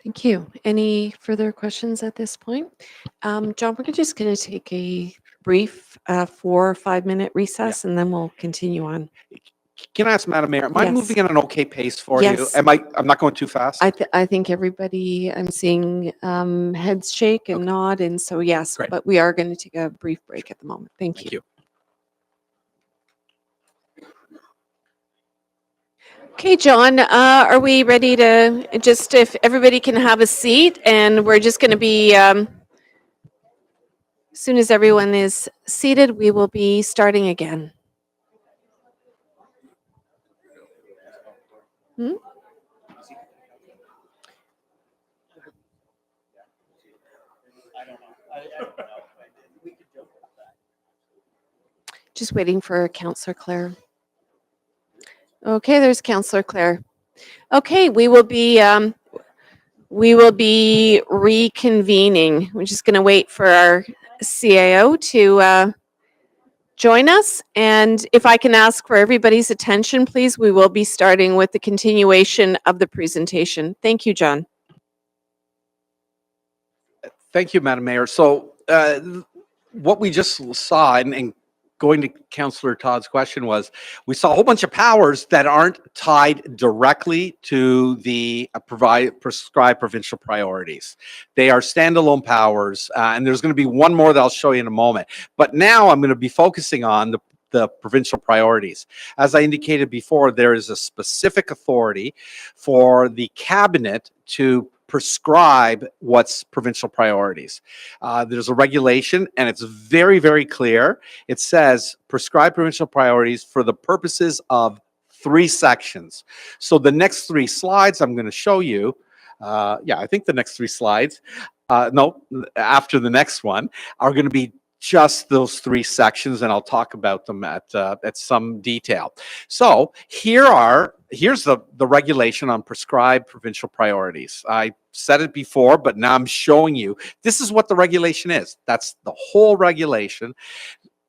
Thank you. Any further questions at this point? John, we're just going to take a brief 4 or 5 minute recess and then we'll continue on. Can I ask, Madam Mayor, am I Yes. moving at an okay pace for you? Yes. I'm not going too fast? I think everybody, I'm seeing heads shake and Okay. nod, and so yes, Great. but we are going to take a brief break at the moment. Thank Thank you. you. Okay, John, are we ready to just, if everybody can have a seat, and we're just going to be, as soon as everyone is seated, we will be starting again. Just waiting for Councillor Clare. Okay, there's Councillor Clare. Okay, we will be reconvening. We're just going to wait for our CAO to join us. And if I can ask for everybody's attention, please, we will be starting with the continuation of the presentation. Thank you, John. Thank you, Madam Mayor. So what we just saw, and going to Councillor Todd's question, was we saw a whole bunch of powers that aren't tied directly to the prescribed provincial priorities. They are standalone powers, and there's going to be one more that I'll show you in a moment. But now I'm going to be focusing on the provincial priorities. As I indicated before, there is a specific authority for the cabinet to prescribe what's provincial priorities. There's a regulation, and it's very, very clear. It says prescribe provincial priorities for the purposes of 3 sections. So the next 3 slides I'm going to show you, I think the next 3 slides, no, after the next one, are going to be just those 3 sections, and I'll talk about them at some detail. So here's the regulation on prescribed provincial priorities. I said it before, but now I'm showing you. This is what the regulation is. That's the whole regulation.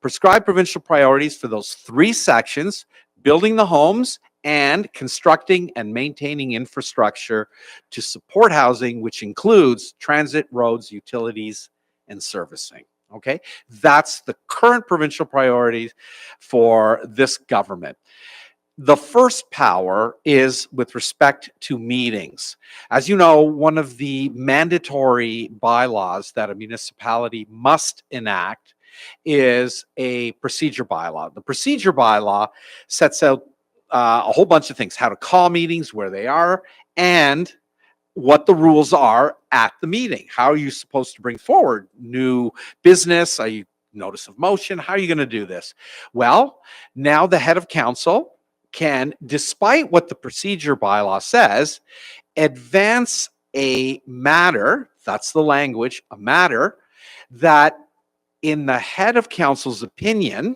Prescribed provincial priorities for those 3 sections: building the homes and constructing and maintaining infrastructure to support housing, which includes transit, roads, utilities, and servicing. Okay, that's the current provincial priorities for this government. The first power is with respect to meetings. As you know, one of the mandatory bylaws that a municipality must enact is a procedure bylaw. The procedure bylaw sets out a whole bunch of things: how to call meetings, where they are, and what the rules are at the meeting. How are you supposed to bring forward new business? Are you notice of motion? How are you going to do this? Well, now the head of council can, despite what the procedure bylaw says, advance a matter, that's the language, a matter that in the head of council's opinion,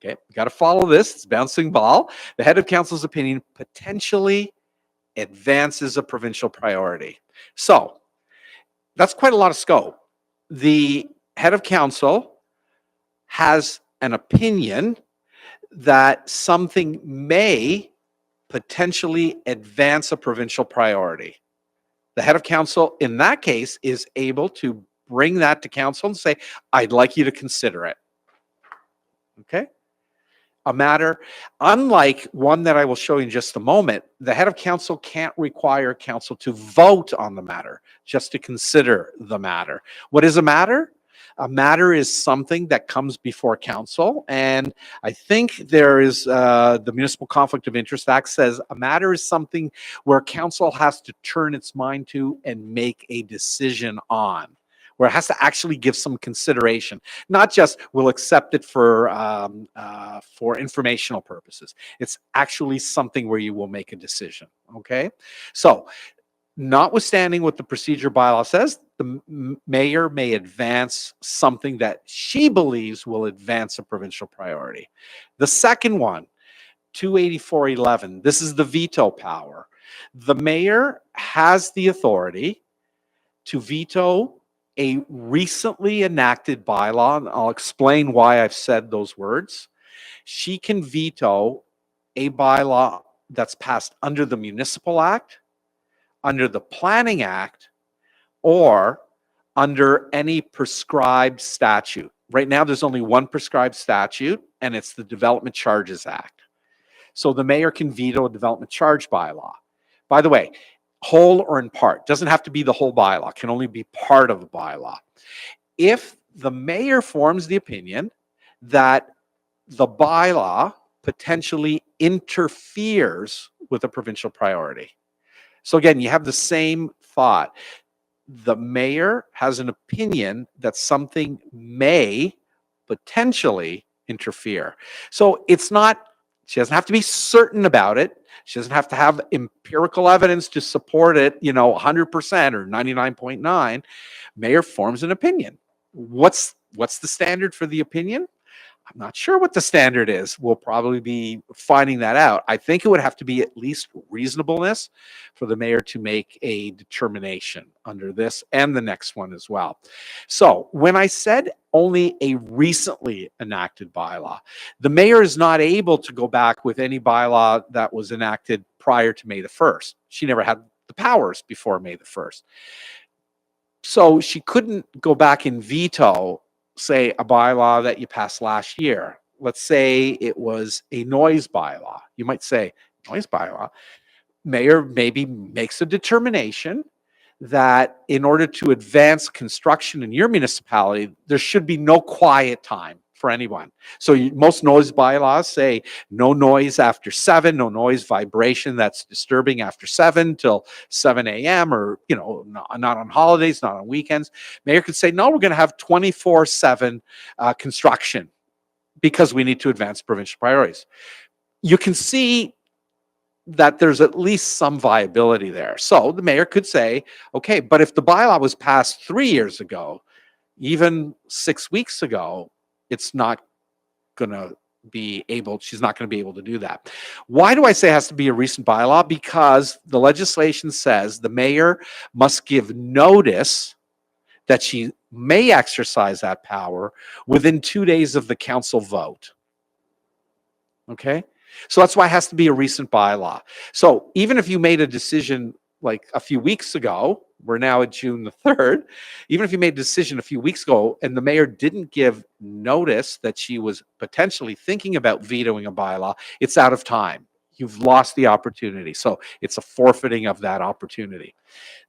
okay, you got to follow this, it's bouncing ball, the head of council's opinion potentially advances a provincial priority. So that's quite a lot of scope. The head of council has an opinion that something may potentially advance a provincial priority. The head of council in that case is able to bring that to council and say, I'd like you to consider it. Okay? A matter, unlike one that I will show you in just a moment, the head of council can't require council to vote on the matter, just to consider the matter. What is a matter? A matter is something that comes before council, and I think there is the Municipal Conflict of Interest Act says a matter is something where council has to turn its mind to and make a decision on, where it has to actually give some consideration, not just we'll accept it for informational purposes. It's actually something where you will make a decision, okay? So, notwithstanding what the procedure bylaw says, the mayor may advance something that she believes will advance a provincial priority. The second one, 284.11. This is the veto power. The mayor has the authority to veto a recently enacted bylaw, and I'll explain why I've said those words. She can veto a bylaw that's passed under the Municipal Act, under the Planning Act, or under any prescribed statute. Right now, there's only one prescribed statute, and it's the Development Charges Act. So the mayor can veto a development charge bylaw. By the way, whole or in part, doesn't have to be the whole bylaw, can only be part of a bylaw. If the mayor forms the opinion that the bylaw potentially interferes with a provincial priority. So again, you have the same thought. The mayor has an opinion that something may potentially interfere. So it's not, she doesn't have to be certain about it. She doesn't have to have empirical evidence to support it, 100% or 99.9. Mayor forms an opinion. What's the standard for the opinion? I'm not sure what the standard is. We'll probably be finding that out. I think it would have to be at least reasonableness for the mayor to make a determination under this and the next one as well. So when I said only a recently enacted bylaw, the mayor is not able to go back with any bylaw that was enacted prior to May the 1st. She never had the powers before May the 1st. So she couldn't go back and veto, say, a bylaw that you passed last year. Let's say it was a noise bylaw. You might say, noise bylaw. Mayor maybe makes a determination that in order to advance construction in your municipality, there should be no quiet time for anyone. So most noise bylaws say no noise after 7, no noise vibration that's disturbing after 7 till 7 a.m. or, not on holidays, not on weekends. Mayor could say, no, we're going to have 24/7 construction because we need to advance provincial priorities. You can see that there's at least some viability there. So the mayor could say, okay, but if the bylaw was passed 3 years ago, even 6 weeks ago, it's not going to be able, she's not going to be able to do that. Why do I say it has to be a recent bylaw? Because the legislation says the mayor must give notice that she may exercise that power within 2 days of the council vote. Okay? So that's why it has to be a recent bylaw. So even if you made a decision like a few weeks ago, we're now at June the 3rd, even if you made a decision a few weeks ago and the mayor didn't give notice that she was potentially thinking about vetoing a bylaw, it's out of time. You've lost the opportunity. So it's a forfeiting of that opportunity.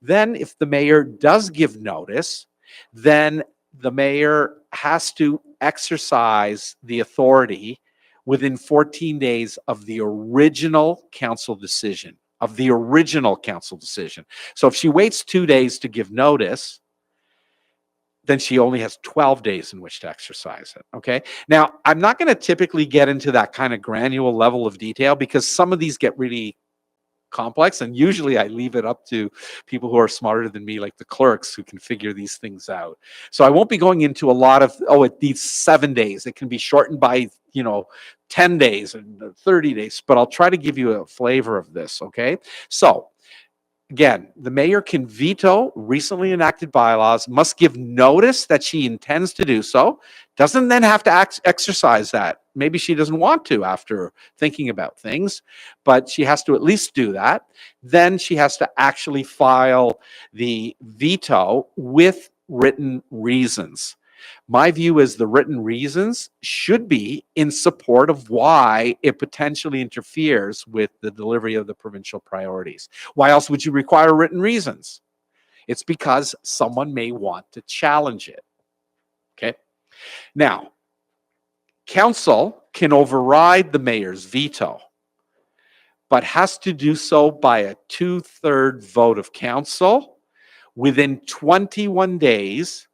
Then if the mayor does give notice, then the mayor has to exercise the authority within 14 days of the original council decision. So if she waits 2 days to give notice, then she only has 12 days in which to exercise it, okay? Now, I'm not going to typically get into that kind of granular level of detail because some of these get really complex, and usually I leave it up to people who are smarter than me, like the clerks, who can figure these things out. So I won't be going into a lot of, it needs 7 days. It can be shortened by, 10 days and 30 days, but I'll try to give you a flavor of this, okay? So again, the mayor can veto recently enacted bylaws, must give notice that she intends to do so, doesn't then have to exercise that. Maybe she doesn't want to after thinking about things, but she has to at least do that. Then she has to actually file the veto with written reasons. My view is the written reasons should be in support of why it potentially interferes with the delivery of the provincial priorities. Why else would you require written reasons? It's because someone may want to challenge it. Okay. Now, council can override the mayor's veto, but has to do so by a 2/3 vote of council within 21 days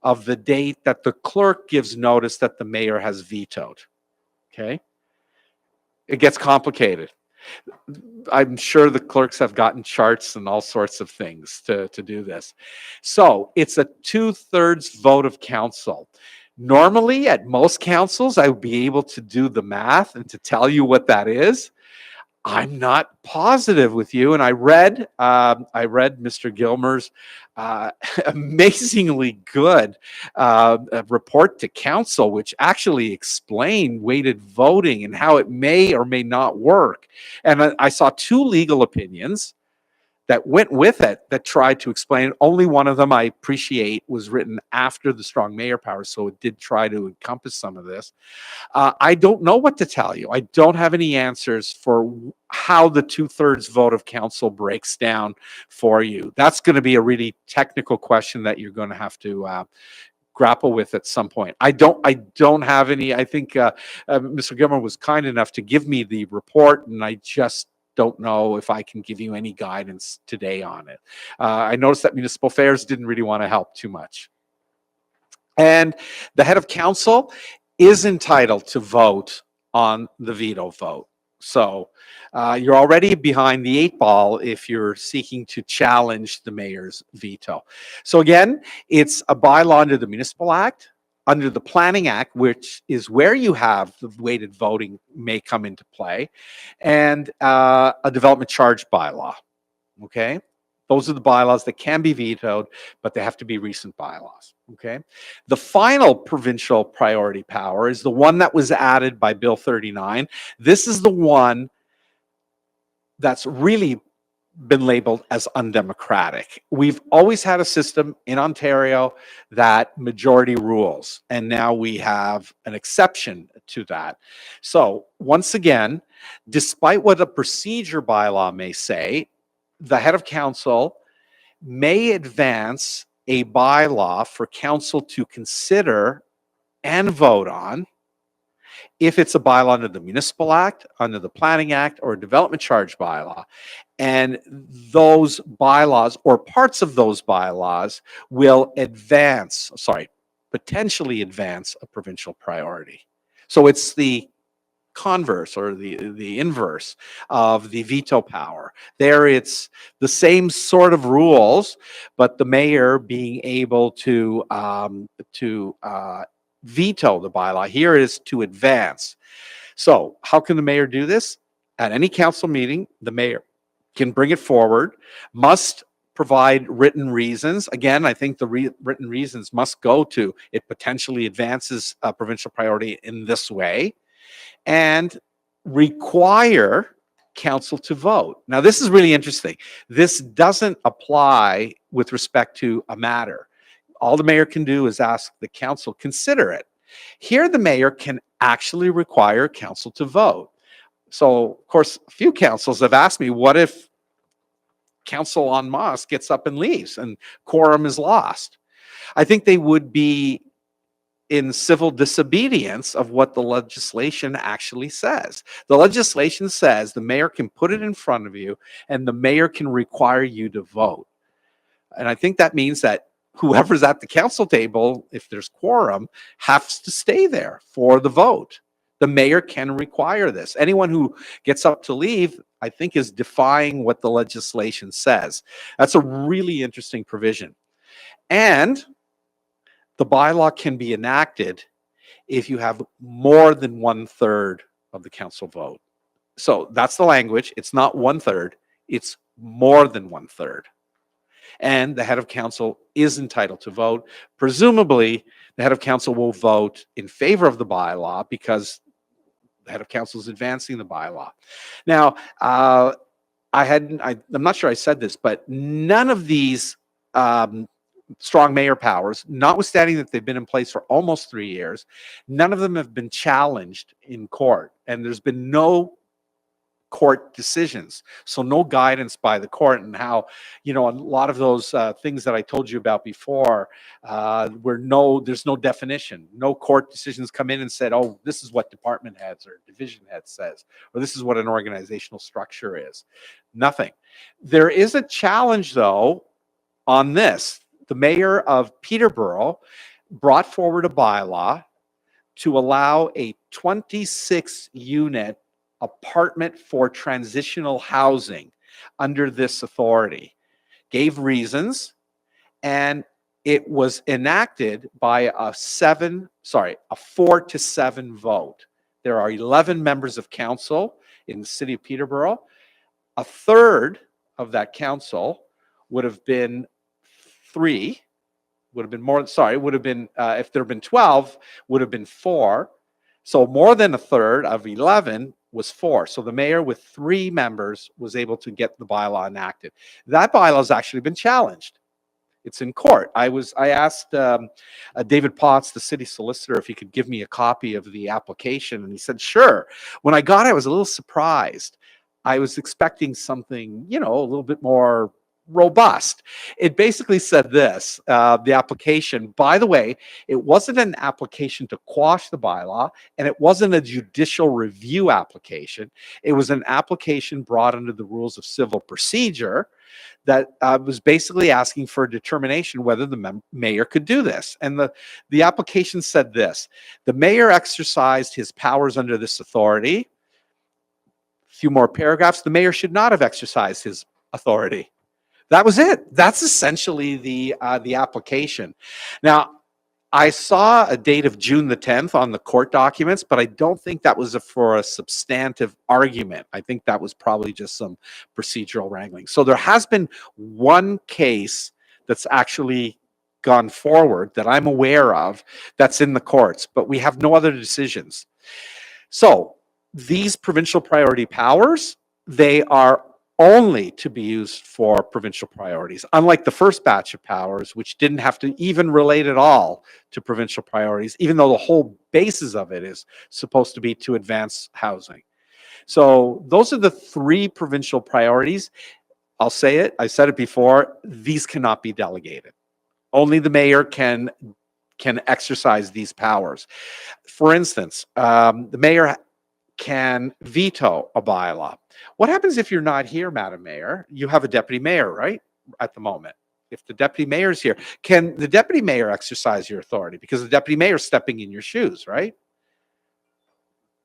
of the date that the clerk gives notice that the mayor has vetoed. Okay? It gets complicated. I'm sure the clerks have gotten charts and all sorts of things to do this. So it's a 2/3 vote of council. Normally, at most councils, I would be able to do the math and to tell you what that is. I'm not positive with you. And I read Mr. Gilmer's amazingly good report to council, which actually explained weighted voting and how it may or may not work. And I saw two legal opinions that went with it that tried to explain it. Only one of them I appreciate was written after the strong mayor power, so it did try to encompass some of this. I don't know what to tell you. I don't have any answers for how the 2/3 vote of council breaks down for you. That's going to be a really technical question that you're going to have to grapple with at some point. I don't have any. I think Mr. Gilmer was kind enough to give me the report, and I just don't know if I can give you any guidance today on it. I noticed that municipal affairs didn't really want to help too much. And the head of council is entitled to vote on the veto vote. So you're already behind the 8 ball if you're seeking to challenge the mayor's veto. So again, it's a bylaw under the Municipal Act, under the Planning Act, which is where you have the weighted voting may come into play, and a development charge bylaw. Okay, those are the bylaws that can be vetoed, but they have to be recent bylaws. Okay, the final provincial priority power is the one that was added by Bill 39. This is the one that's really been labeled as undemocratic. We've always had a system in Ontario that majority rules, and now we have an exception to that. So once again, despite what a procedure bylaw may say, the head of council may advance a bylaw for council to consider and vote on if it's a bylaw under the Municipal Act, under the Planning Act, or a development charge bylaw. And those bylaws or parts of those bylaws will potentially advance a provincial priority. So it's the converse or the inverse of the veto power. There it's the same sort of rules, but the mayor being able to veto the bylaw. Here is to advance. So how can the mayor do this? At any council meeting, the mayor can bring it forward, must provide written reasons. Again, I think the written reasons must go to it potentially advances a provincial priority in this way, and require council to vote. Now, this is really interesting. This doesn't apply with respect to a matter. All the mayor can do is ask the council, consider it. Here, the mayor can actually require council to vote. So, of course, a few councils have asked me, what if council en masse gets up and leaves and quorum is lost? I think they would be in civil disobedience of what the legislation actually says. The legislation says the mayor can put it in front of you and the mayor can require you to vote. And I think that means that whoever's at the council table, if there's quorum, has to stay there for the vote. The mayor can require this. Anyone who gets up to leave, I think, is defying what the legislation says. That's a really interesting provision. And the bylaw can be enacted if you have more than 1/3 of the council vote. So that's the language. It's not 1/3, it's more than 1/3. And the head of council is entitled to vote. Presumably, the head of council will vote in favor of the bylaw because the head of council is advancing the bylaw. Now, I'm not sure I said this, but none of these strong mayor powers, notwithstanding that they've been in place for almost 3 years, none of them have been challenged in court. And there's been no court decisions. So no guidance by the court, and how, a lot of those things that I told you about before, there's no definition. No court decisions come in and said, oh, this is what department heads or division heads says, or this is what an organizational structure is. Nothing. There is a challenge, though, on this. The mayor of Peterborough brought forward a bylaw to allow a 26-unit apartment for transitional housing under this authority. Gave reasons, and it was enacted by a 4-7 vote. There are 11 members of council in the city of Peterborough. A third of that council would have been would have been, if there had been 12, would have been 4. So more than a third of 11 was 4. So the mayor with 3 members was able to get the bylaw enacted. That bylaw has actually been challenged. It's in court. I asked David Potts, the city solicitor, if he could give me a copy of the application, and he said, sure. When I got it, I was a little surprised. I was expecting something, a little bit more robust. It basically said this, the application, by the way, it wasn't an application to quash the bylaw, and it wasn't a judicial review application. It was an application brought under the rules of civil procedure that was basically asking for a determination whether the mayor could do this. And the application said this: the mayor exercised his powers under this authority. A few more paragraphs. The mayor should not have exercised his authority. That was it. That's essentially the application. Now, I saw a date of June the 10th on the court documents, but I don't think that was for a substantive argument. I think that was probably just some procedural wrangling. So there has been one case that's actually gone forward that I'm aware of that's in the courts, but we have no other decisions. So these provincial priority powers, they are only to be used for provincial priorities, unlike the first batch of powers, which didn't have to even relate at all to provincial priorities, even though the whole basis of it is supposed to be to advance housing. So those are the 3 provincial priorities. I'll say it, I said it before, these cannot be delegated. Only the mayor can exercise these powers. For instance, the mayor can veto a bylaw. What happens if you're not here, Madam Mayor? You have a deputy mayor, right? At the moment. If the deputy mayor is here, can the deputy mayor exercise your authority? Because the deputy mayor is stepping in your shoes, right?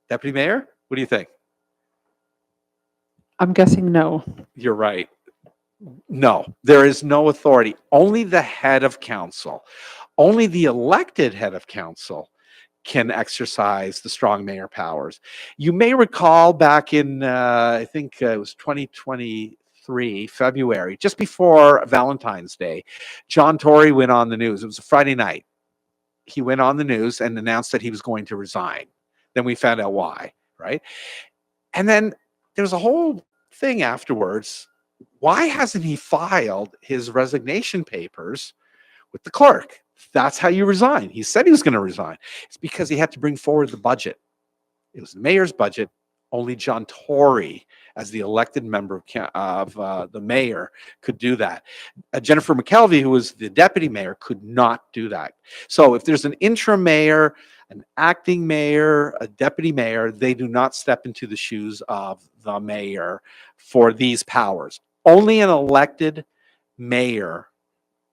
Deputy mayor, what do you think? I'm guessing no. You're right. No, there is no authority. Only the head of council, only the elected head of council can exercise the strong mayor powers. You may recall back in, I think it was 2023, February, just before Valentine's Day, John Tory went on the news. It was a Friday night. He went on the news and announced that he was going to resign. Then we found out why, right? And then there's a whole thing afterwards. Why hasn't he filed his resignation papers with the clerk? That's how you resign. He said he was going to resign. It's because he had to bring forward the budget. It was the mayor's budget. Only John Tory, as the elected member of the mayor, could do that. Jennifer McKelvey, who was the deputy mayor, could not do that. So if there's an interim mayor, an acting mayor, a deputy mayor, they do not step into the shoes of the mayor for these powers. Only an elected mayor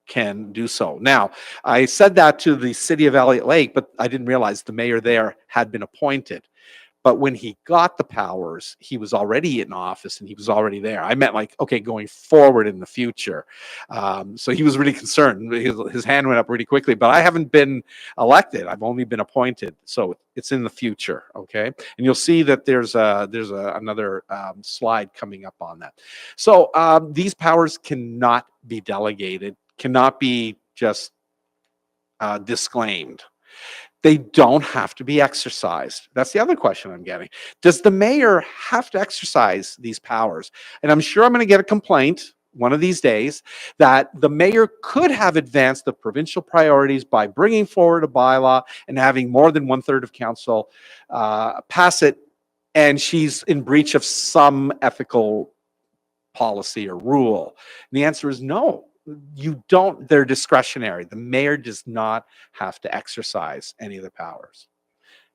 can do so. Now, I said that to the city of Elliott Lake, but I didn't realize the mayor there had been appointed. But when he got the powers, he was already in office and he was already there. I meant like, okay, going forward in the future. So he was really concerned. His hand went up really quickly, but I haven't been elected. I've only been appointed. So it's in the future, okay? And you'll see that there's another slide coming up on that. So these powers cannot be delegated, cannot be just disclaimed. They don't have to be exercised. That's the other question I'm getting. Does the mayor have to exercise these powers? And I'm sure I'm going to get a complaint one of these days that the mayor could have advanced the provincial priorities by bringing forward a bylaw and having more than 1/3 of council pass it, and she's in breach of some ethical policy or rule. And the answer is no. You don't, they're discretionary. The mayor does not have to exercise any of the powers.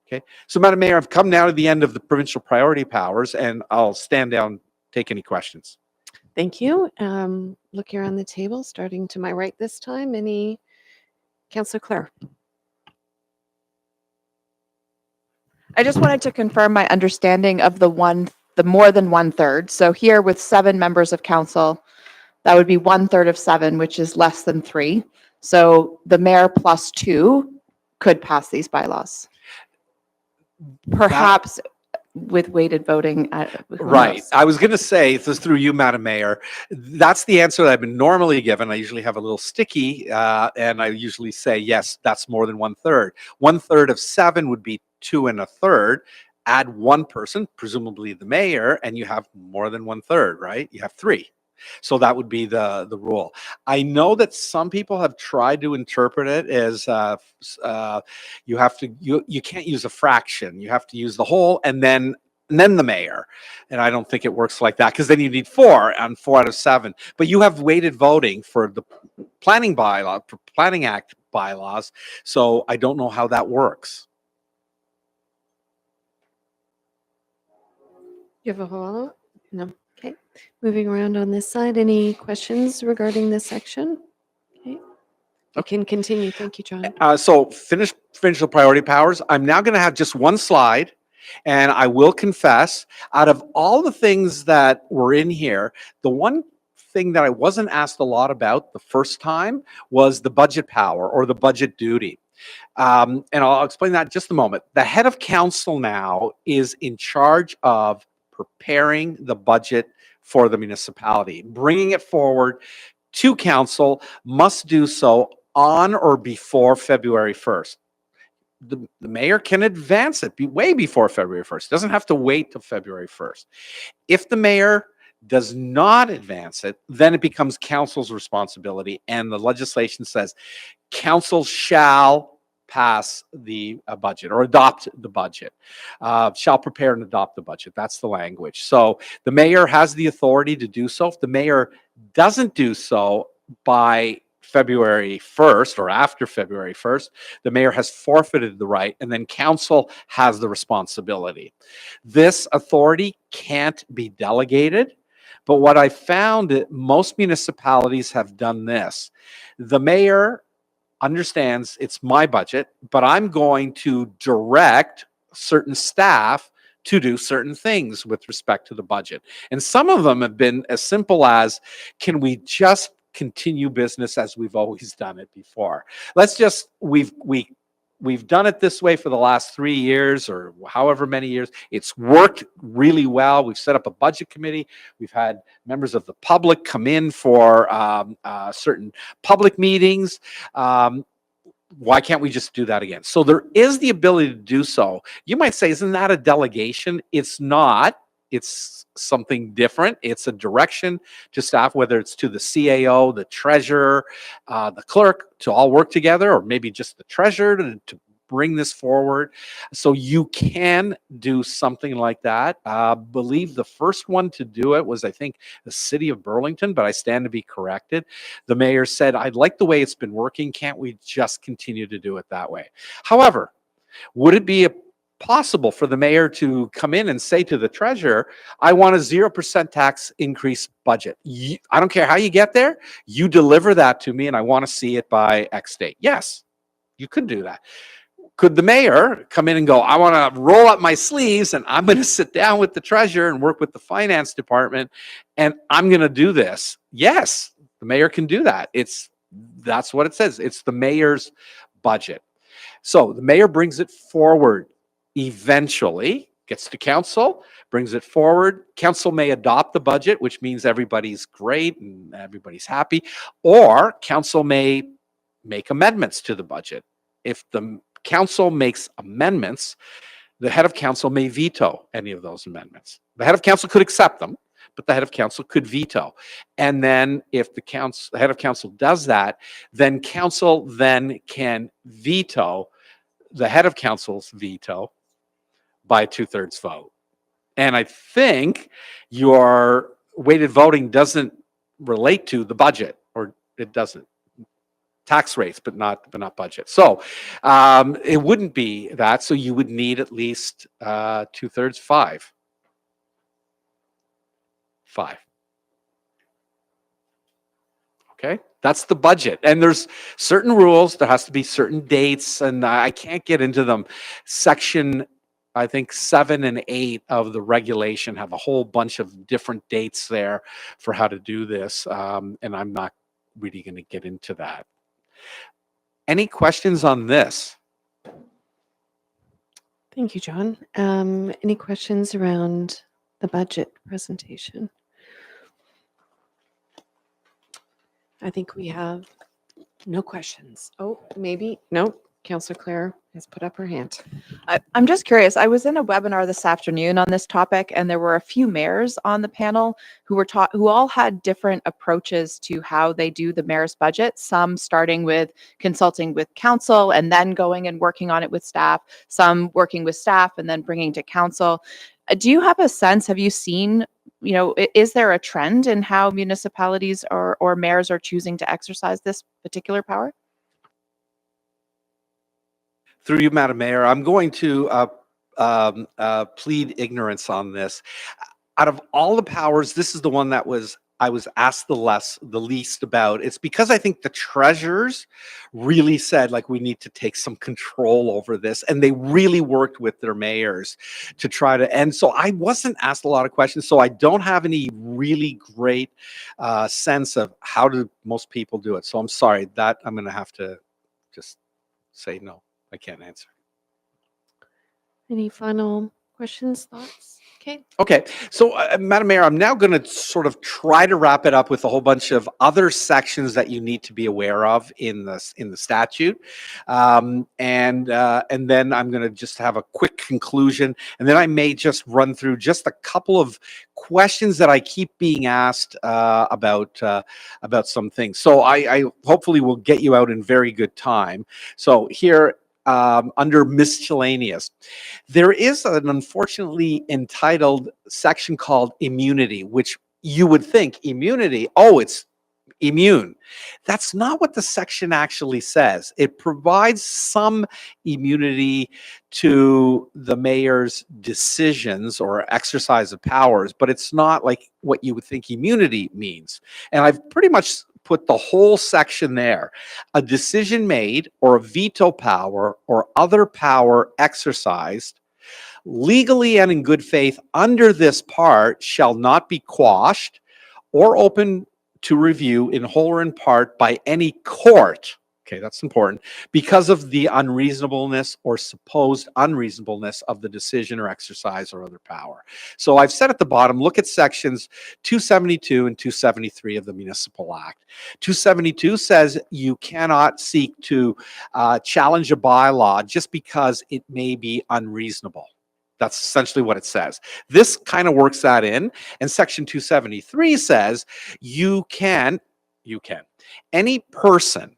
Okay, so Madam Mayor, I've come now to the end of the provincial priority powers, and I'll stand down, take any questions. Thank you. Look around the table, starting to my right this time. Councillor Clare. I just wanted to confirm my understanding of the more than 1/3. So here with 7 members of council, that would be 1/3 of 7, which is less than 3. So the mayor plus 2 could pass these bylaws. Perhaps with weighted voting. Who Right. knows? I was going to say, this is through you, Madam Mayor. That's the answer that I've been normally given. I usually have a little sticky, and I usually say, yes, that's more than 1/3. 1/3 of 7 would be 2 1/3. Add one person, presumably the mayor, and you have more than 1/3, right? You have 3. So that would be the rule. I know that some people have tried to interpret it as you have to you can't use a fraction. You have to use the whole and then the mayor. And I don't think it works like that because then you need 4 on 4 out of 7. But you have weighted voting for the planning bylaw, for Planning Act bylaws. So I don't know how that works. You have a follow-up? No. Okay. Moving around on this side, any questions regarding this section? Okay. You can continue. Thank you, John. So finish the priority powers. I'm now going to have just one slide. And I will confess, out of all the things that were in here, the one thing that I wasn't asked a lot about the first time was the budget power or the budget duty. And I'll explain that in just a moment. The head of council now is in charge of preparing the budget for the municipality, bringing it forward to council, must do so on or before February 1st. The mayor can advance it way before February 1st. Doesn't have to wait till February 1st. If the mayor does not advance it, then it becomes council's responsibility. And the legislation says council shall pass the budget or adopt the budget, shall prepare and adopt the budget. That's the language. So the mayor has the authority to do so. If the mayor doesn't do so by February 1st or after February 1st, the mayor has forfeited the right and then council has the responsibility. This authority can't be delegated, but what I found that most municipalities have done this. The mayor understands it's my budget, but I'm going to direct certain staff to do certain things with respect to the budget. And some of them have been as simple as, can we just continue business as we've always done it before? Let's just, we've done it this way for the last 3 years or however many years. It's worked really well. We've set up a budget committee. We've had members of the public come in for certain public meetings. Why can't we just do that again? So there is the ability to do so. You might say, isn't that a delegation? It's not. It's something different. It's a direction to staff, whether it's to the CAO, the treasurer, the clerk, to all work together, or maybe just the treasurer to bring this forward. So you can do something like that. I believe the first one to do it was, I think, the city of Burlington, but I stand to be corrected. The mayor said, I like the way it's been working. Can't we just continue to do it that way? However, would it be possible for the mayor to come in and say to the treasurer, I want a 0% tax increase budget. I don't care how you get there. You deliver that to me and I want to see it by X date. Yes, you could do that. Could the mayor come in and go, I want to roll up my sleeves and I'm going to sit down with the treasurer and work with the finance department and I'm going to do this? Yes, the mayor can do that. That's what it says. It's the mayor's budget. So the mayor brings it forward. Eventually gets to council, brings it forward. Council may adopt the budget, which means everybody's great and everybody's happy, or council may make amendments to the budget. If the council makes amendments, the head of council may veto any of those amendments. The head of council could accept them, but the head of council could veto. And then if the head of council does that, then council then can veto the head of council's veto by a 2/3 vote. And I think your weighted voting doesn't relate to the budget, or it doesn't. Tax rates, but not budget. So it wouldn't be that. So you would need at least 2/3, 5. Okay, that's the budget. And there's certain rules. There has to be certain dates, and I can't get into them. Section, I think 7 and 8 of the regulation have a whole bunch of different dates there for how to do this. And I'm not really going to get into that. Any questions on this? Thank you, John. Any questions around the budget presentation? I think we have no questions. Oh, maybe, no, Councillor Clare has put up her hand. I'm just curious. I was in a webinar this afternoon on this topic, and there were a few mayors on the panel who all had different approaches to how they do the mayor's budget. Some starting with consulting with council and then going and working on it with staff. Some working with staff and then bringing to council. Do you have a sense? Have you seen? Is there a trend in how municipalities or mayors are choosing to exercise this particular power? Through you, Madam Mayor, I'm going to plead ignorance on this. Out of all the powers, this is the one that I was asked the least about. It's because I think the treasurers really said, like, we need to take some control over this, and they really worked with their mayors to try to. And so I wasn't asked a lot of questions, so I don't have any really great sense of how do most people do it. So I'm sorry that I'm going to have to just say no. I can't answer. Any final questions, thoughts? Okay. Okay, so Madam Mayor, I'm now going to sort of try to wrap it up with a whole bunch of other sections that you need to be aware of in the statute, and then I'm going to just have a quick conclusion, and then I may just run through just a couple of questions that I keep being asked about some things. So I hopefully will get you out in very good time. So here. Under miscellaneous, there is an unfortunately entitled section called immunity, which you would think immunity, oh, it's immune. That's not what the section actually says. It provides some immunity to the mayor's decisions or exercise of powers, but it's not like what you would think immunity means. And I've pretty much put the whole section there. A decision made or a veto power or other power exercised legally and in good faith under this part shall not be quashed or open to review in whole or in part by any court. Okay, that's important, because of the unreasonableness or supposed unreasonableness of the decision or exercise or other power. So I've said at the bottom, look at sections 272 and 273 of the Municipal Act. 272 says you cannot seek to challenge a bylaw just because it may be unreasonable. That's essentially what it says. This kind of works that in. And section 273 says any person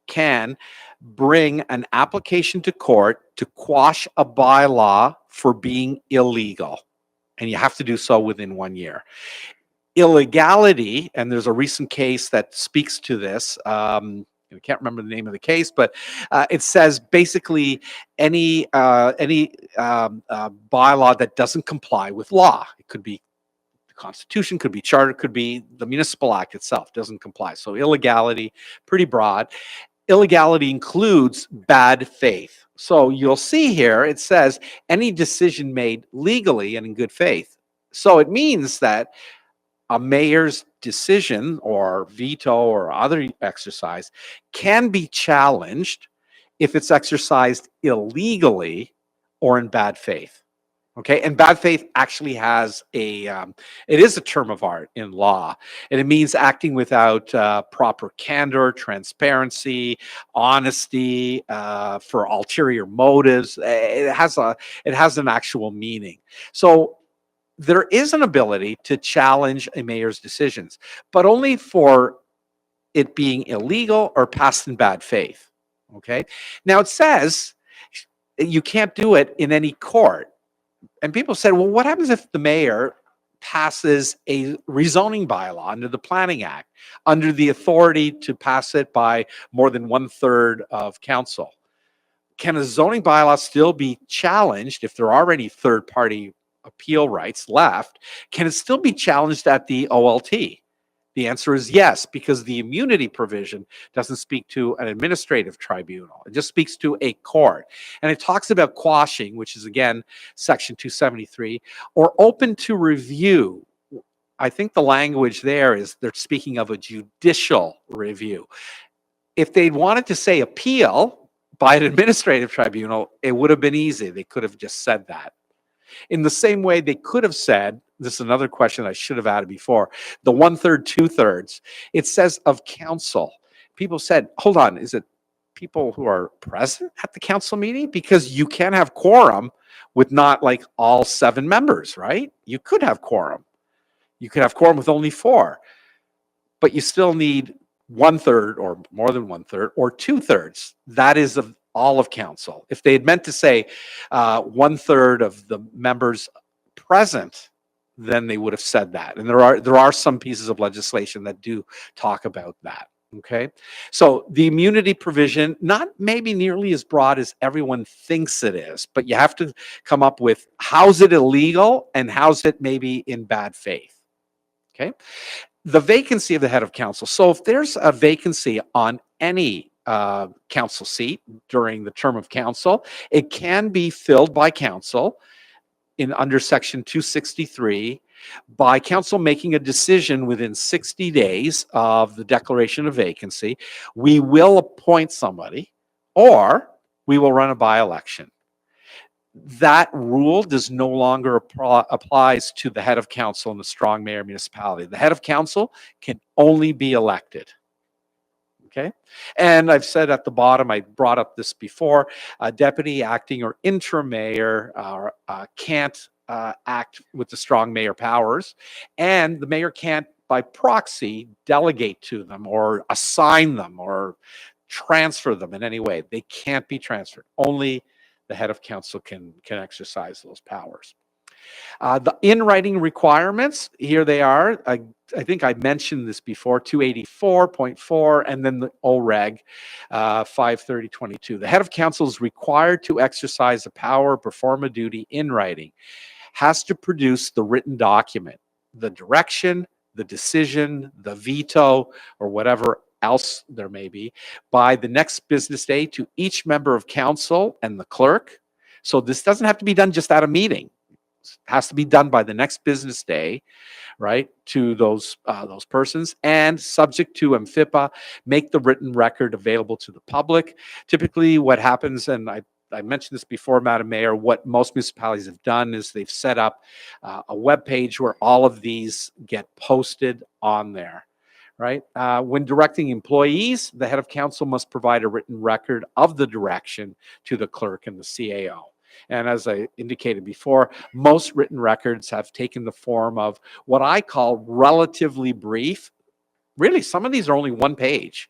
can bring an application to court to quash a bylaw for being illegal. And you have to do so within 1 year. Illegality, and there's a recent case that speaks to this, I can't remember the name of the case, but it says basically any bylaw that doesn't comply with law. It could be the Constitution, could be charter, could be the Municipal Act itself, doesn't comply. So illegality, pretty broad. Illegality includes bad faith. So you'll see here, it says any decision made legally and in good faith. So it means that a mayor's decision or veto or other exercise can be challenged if it's exercised illegally or in bad faith. Okay, and bad faith actually has it is a term of art in law, and it means acting without proper candor, transparency, honesty, for ulterior motives. It has an actual meaning. So there is an ability to challenge a mayor's decisions, but only for it being illegal or passed in bad faith. Okay, now it says you can't do it in any court. And people said, well, what happens if the mayor passes a rezoning bylaw under the Planning Act, under the authority to pass it by more than 1/3 of council? Can a zoning bylaw still be challenged if there are already third-party appeal rights left? Can it still be challenged at the OLT? The answer is yes, because the immunity provision doesn't speak to an administrative tribunal. It just speaks to a court. And it talks about quashing, which is, again, section 273, or open to review. I think the language there is they're speaking of a judicial review. if they'd wanted to say appeal by an administrative tribunal, it would have been easy. They could have just said that. In the same way, they could have said, this is another question I should have added before, the 1/3, 2/3, it says of council. People said, hold on, is it people who are present at the council meeting? Because you can have quorum with not like all 7 members, right? You could have quorum. You could have quorum with only 4, but you still need 1/3 or more than 1/3 or 2/3. That is of all of council. If they had meant to say 1/3 of the members present, then they would have said that. And there are some pieces of legislation that do talk about that. Okay, so the immunity provision, not maybe nearly as broad as everyone thinks it is, but you have to come up with how's it illegal and how's it maybe in bad faith. Okay, the vacancy of the head of council. So if there's a vacancy on any council seat during the term of council, it can be filled by council in under section 263 by council making a decision within 60 days of the declaration of vacancy. We will appoint somebody or we will run a by-election. That rule does no longer applies to the head of council in the strong mayor municipality. The head of council can only be elected. Okay, and I've said at the bottom, I brought up this before, a deputy, acting, or interim mayor can't act with the strong mayor powers, and the mayor can't, by proxy, delegate to them or assign them or transfer them in any way. They can't be transferred. Only the head of council can exercise those powers. The in-writing requirements, here they are. I think I mentioned this before, 284.4, and then the OREG 530.22. The head of council is required to exercise the power, perform a duty in writing, has to produce the written document, the direction, the decision, the veto, or whatever else there may be, by the next business day to each member of council and the clerk. So this doesn't have to be done just at a meeting. Has to be done by the next business day, right, to those persons, and subject to MFIPA, make the written record available to the public. Typically what happens, and I mentioned this before, Madam Mayor, what most municipalities have done is they've set up a web page where all of these get posted on there, right? When directing employees, the head of council must provide a written record of the direction to the clerk and the CAO. And as I indicated before, most written records have taken the form of what I call relatively brief. Really, some of these are only 1 page,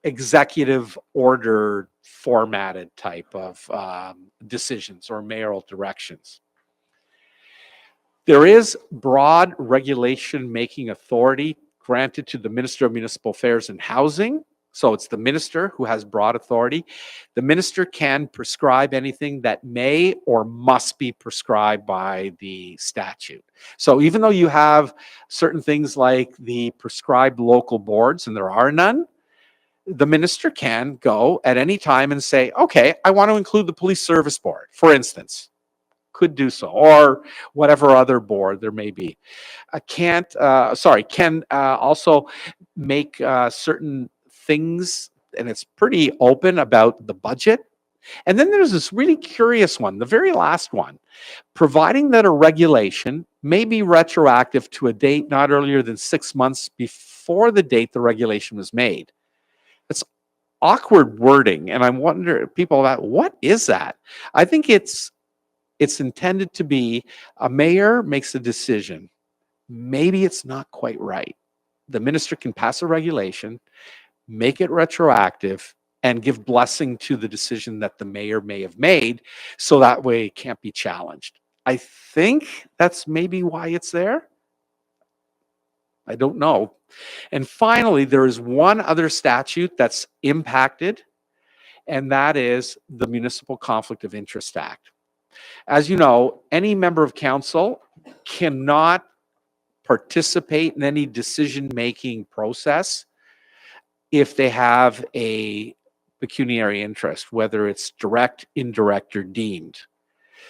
executive order formatted type of decisions or mayoral directions. There is broad regulation making authority granted to the Minister of Municipal Affairs and Housing. So it's the minister who has broad authority. The minister can prescribe anything that may or must be prescribed by the statute. So even though you have certain things like the prescribed local boards, and there are none, the minister can go at any time and say, okay, I want to include the police service board, for instance. Could do so, or whatever other board there may be. Can also make certain things, and it's pretty open about the budget. And then there's this really curious one, the very last one, providing that a regulation may be retroactive to a date not earlier than 6 months before the date the regulation was made. It's awkward wording, and I wonder, people about, what is that? I think it's intended to be a mayor makes a decision. Maybe it's not quite right. The minister can pass a regulation, make it retroactive, and give blessing to the decision that the mayor may have made, so that way it can't be challenged. I think that's maybe why it's there. I don't know. And finally, there is one other statute that's impacted, and that is the Municipal Conflict of Interest Act. As you know, any member of council cannot participate in any decision-making process if they have a pecuniary interest, whether it's direct, indirect, or deemed.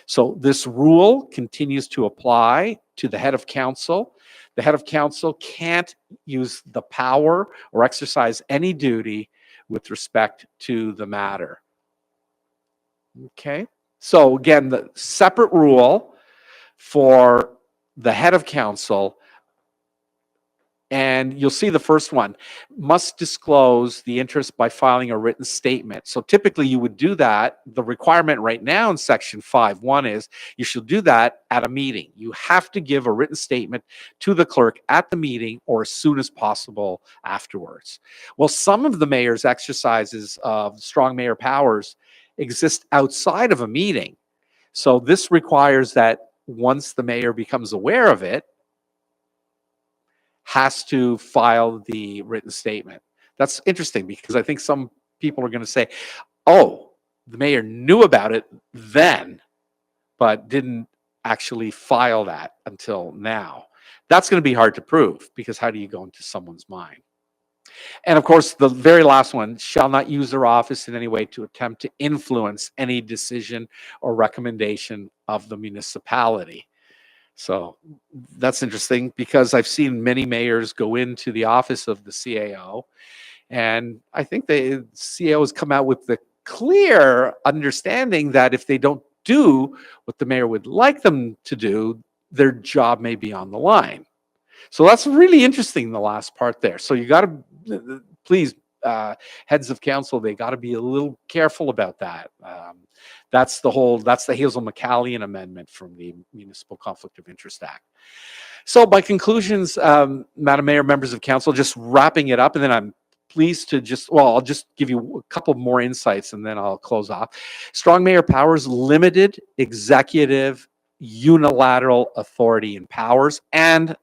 So this rule continues to apply to the head of council. The head of council can't use the power or exercise any duty with respect to the matter. Okay, so again, the separate rule for the head of council, and you'll see the first one, must disclose the interest by filing a written statement. So typically you would do that. The requirement right now in section 5.1 is you should do that at a meeting. You have to give a written statement to the clerk at the meeting or as soon as possible afterwards. Well, some of the mayor's exercises of strong mayor powers exist outside of a meeting. So this requires that once the mayor becomes aware of it, has to file the written statement. That's interesting because I think some people are going to say, oh, the mayor knew about it then, but didn't actually file that until now. That's going to be hard to prove because how do you go into someone's mind? And of course, the very last one, shall not use their office in any way to attempt to influence any decision or recommendation of the municipality. So that's interesting because I've seen many mayors go into the office of the CAO, and I think the CAO has come out with the clear understanding that if they don't do what the mayor would like them to do, their job may be on the line. So that's really interesting, the last part there. So you got to, please, heads of council, they got to be a little careful about that. That's the Hazel McCallion amendment from the Municipal Conflict of Interest Act. So by conclusions, Madam Mayor, members of council, just wrapping it up, and then I'm pleased to I'll just give you a couple more insights and then I'll close off. Strong mayor powers, limited executive unilateral authority and powers and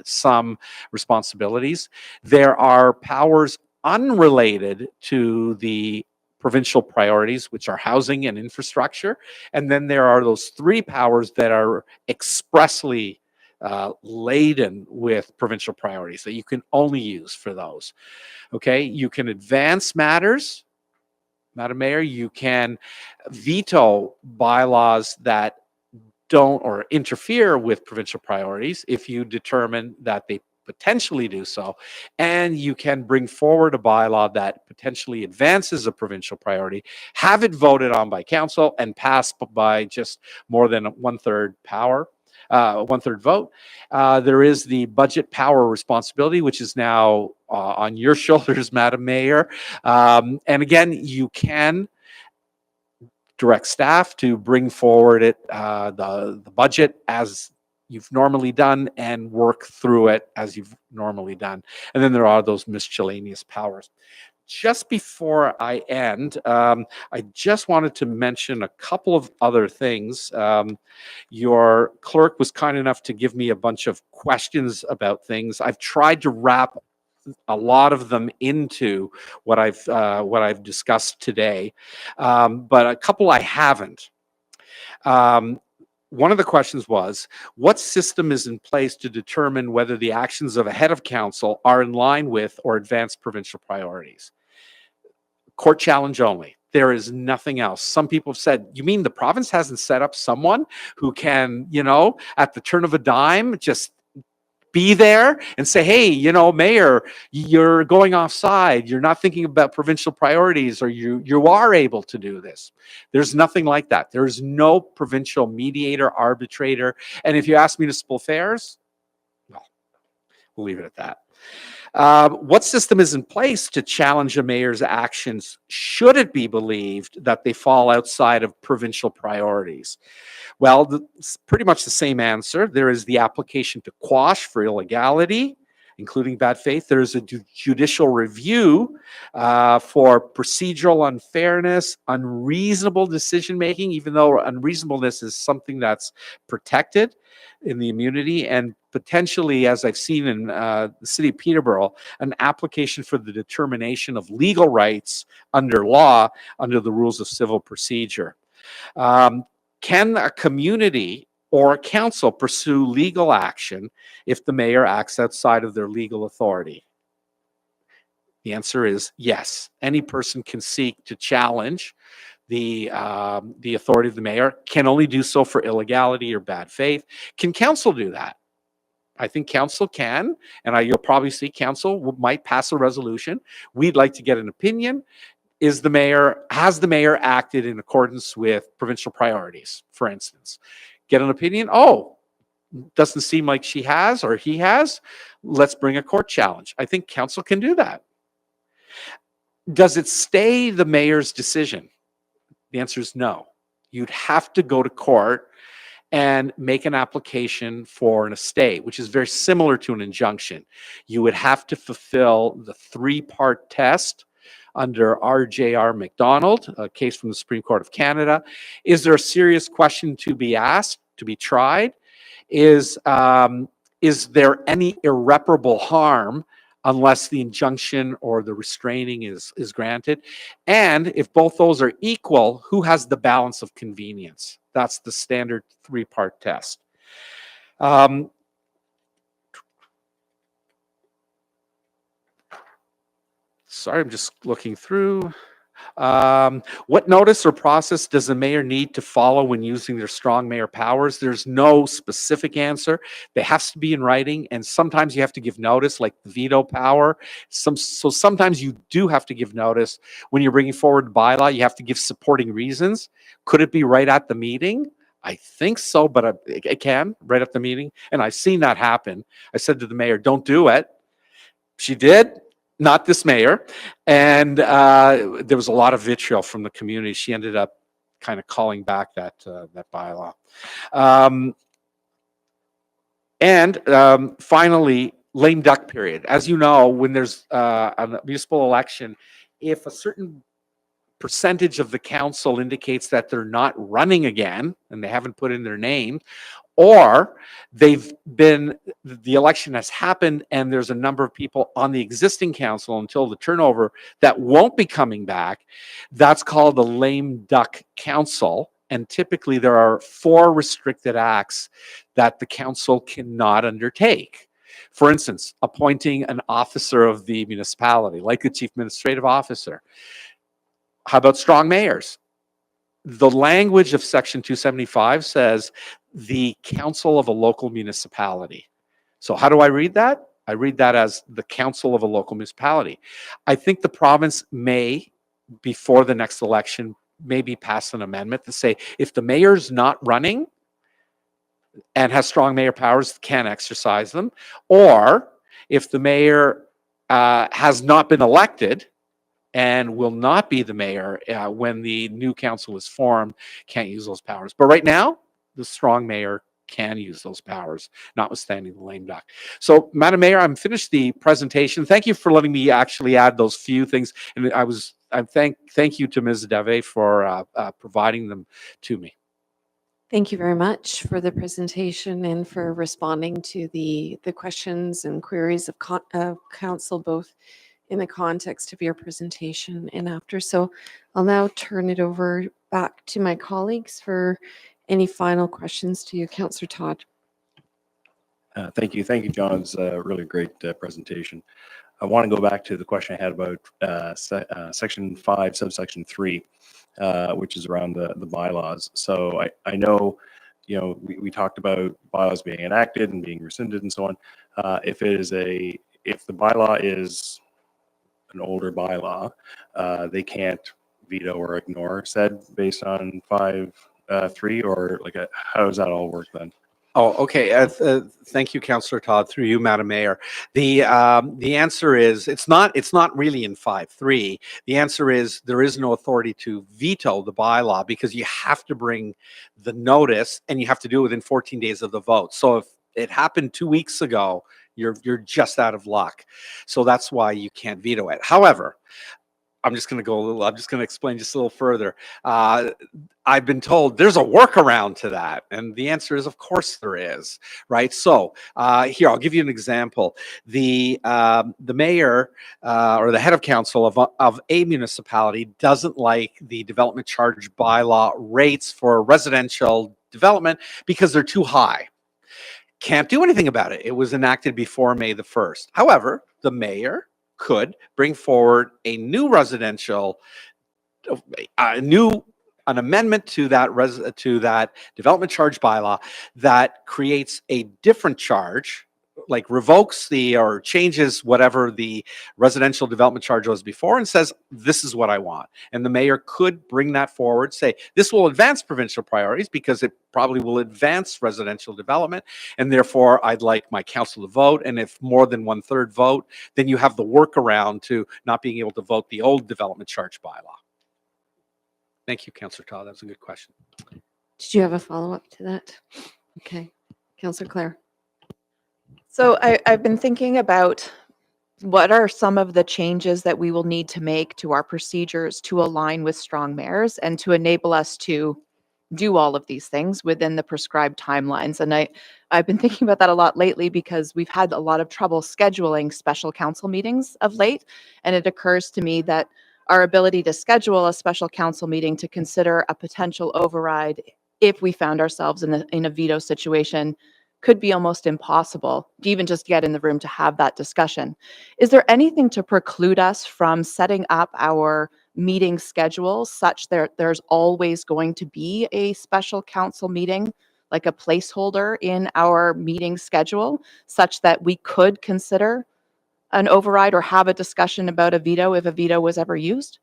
some responsibilities. There are powers unrelated to the provincial priorities, which are housing and infrastructure. And then there are those three powers that are expressly laden with provincial priorities that you can only use for those. Okay, you can advance matters, Madam Mayor. You can veto bylaws that don't or interfere with provincial priorities if you determine that they potentially do so, and you can bring forward a bylaw that potentially advances a provincial priority, have it voted on by council and passed by just more than one-third vote. There is the budget power responsibility, which is now on your shoulders, Madam Mayor. And again, you can direct staff to bring forward the budget as you've normally done and work through it as you've normally done. And then there are those miscellaneous powers. Just before I end, I just wanted to mention a couple of other things. Your clerk was kind enough to give me a bunch of questions about things. I've tried to wrap a lot of them into what I've discussed today, but a couple I haven't. One of the questions was, what system is in place to determine whether the actions of a head of council are in line with or advance provincial priorities? Court challenge only. There is nothing else. Some people have said, you mean the province hasn't set up someone who can, at the turn of a dime, just be there and say, hey, Mayor, you're going offside. You're not thinking about provincial priorities, or you are able to do this. There's nothing like that. There is no provincial mediator, arbitrator. And if you ask municipal affairs, well, we'll leave it at that. What system is in place to challenge a mayor's actions should it be believed that they fall outside of provincial priorities? Well, it's pretty much the same answer. There is the application to quash for illegality, including bad faith. There's a judicial review for procedural unfairness, unreasonable decision-making, even though unreasonableness is something that's protected in the immunity, and potentially, as I've seen in the city of Peterborough, an application for the determination of legal rights under law, under the rules of civil procedure. Can a community or a council pursue legal action if the mayor acts outside of their legal authority? The answer is yes. Any person can seek to challenge the authority of the mayor, can only do so for illegality or bad faith. Can council do that? I think council can, and you'll probably see council might pass a resolution. We'd like to get an opinion. Has the mayor acted in accordance with provincial priorities, for instance? Get an opinion. Oh, doesn't seem like she has or he has. Let's bring a court challenge. I think council can do that. Does it stay the mayor's decision? The answer is no. You'd have to go to court and make an application for an stay, which is very similar to an injunction. You would have to fulfill the 3-part test under RJR McDonald, a case from the Supreme Court of Canada. Is there a serious question to be asked, to be tried? Is there any irreparable harm unless the injunction or the restraining is granted? And if both those are equal, who has the balance of convenience? That's the standard 3-part test. Sorry, I'm just looking through. What notice or process does the mayor need to follow when using their strong mayor powers? There's no specific answer. They have to be in writing, and sometimes you have to give notice, like the veto power. So sometimes you do have to give notice. When you're bringing forward bylaw, you have to give supporting reasons. Could it be right at the meeting? I think so, but it can, right at the meeting. And I've seen that happen. I said to the mayor, don't do it. She did. Not this mayor. And there was a lot of vitriol from the community. She ended up kind of calling back that bylaw. Finally, lame duck period. As you know, when there's a municipal election, if a certain percentage of the council indicates that they're not running again and they haven't put in their name, or the election has happened and there's a number of people on the existing council until the turnover that won't be coming back, that's called the lame duck council. And typically there are 4 restricted acts that the council cannot undertake. For instance, appointing an officer of the municipality, like the chief administrative officer. How about strong mayors? The language of Section 275 says the council of a local municipality. So how do I read that? I read that as the council of a local municipality. I think the province may, before the next election, maybe pass an amendment to say if the mayor's not running and has strong mayor powers, can exercise them, or if the mayor has not been elected and will not be the mayor when the new council is formed, can't use those powers. But right now, the strong mayor can use those powers, notwithstanding the lame duck. So, Madam Mayor, I'm finished the presentation. Thank you for letting me actually add those few things. And thank you to Ms. Dave for providing them to me. Thank you very much for the presentation and for responding to the questions and queries of council, both in the context of your presentation and after. So I'll now turn it over back to my colleagues for any final questions to you, Councillor Todd. Thank you, John. It's a really great presentation. I want to go back to the question I had about Section 5, subsection 3, which is around the bylaws. So I know, we talked about bylaws being enacted and being rescinded and so on. If the bylaw is an older bylaw, they can't veto or ignore said based on 5.3, or how does that all work then? Oh, okay. Thank you, Councillor Todd. Through you, Madam Mayor. The answer is it's not really in 5.3. The answer is there is no authority to veto the bylaw because you have to bring the notice and you have to do it within 14 days of the vote. So if it happened 2 weeks ago, you're just out of luck. So that's why you can't veto it. However, I'm just going to explain just a little further. I've been told there's a workaround to that. And the answer is, of course there is, right? So here, I'll give you an example. The mayor or the head of council of a municipality doesn't like the development charge bylaw rates for residential development because they're too high. Can't do anything about it. It was enacted before May the 1st. However, the mayor could bring forward a new an amendment to that to that development charge bylaw that creates a different charge, like revokes or changes whatever the residential development charge was before and says, this is what I want. And the mayor could bring that forward, say, this will advance provincial priorities because it probably will advance residential development. And therefore, I'd like my council to vote. And if more than 1/3 vote, then you have the workaround to not being able to vote the old development charge bylaw. Thank you, Councillor Todd. That was a good question. Did you have a follow-up to that? Okay. Councillor Clare. So I've been thinking about what are some of the changes that we will need to make to our procedures to align with strong mayors and to enable us to do all of these things within the prescribed timelines. And I've been thinking about that a lot lately because we've had a lot of trouble scheduling special council meetings of late. And it occurs to me that our ability to schedule a special council meeting to consider a potential override if we found ourselves in a veto situation could be almost impossible to even just get in the room to have that discussion. Is there anything to preclude us from setting up our meeting schedule such that there's always going to be a special council meeting, like a placeholder in our meeting schedule, such that we could consider an override or have a discussion about a veto if a veto was ever used?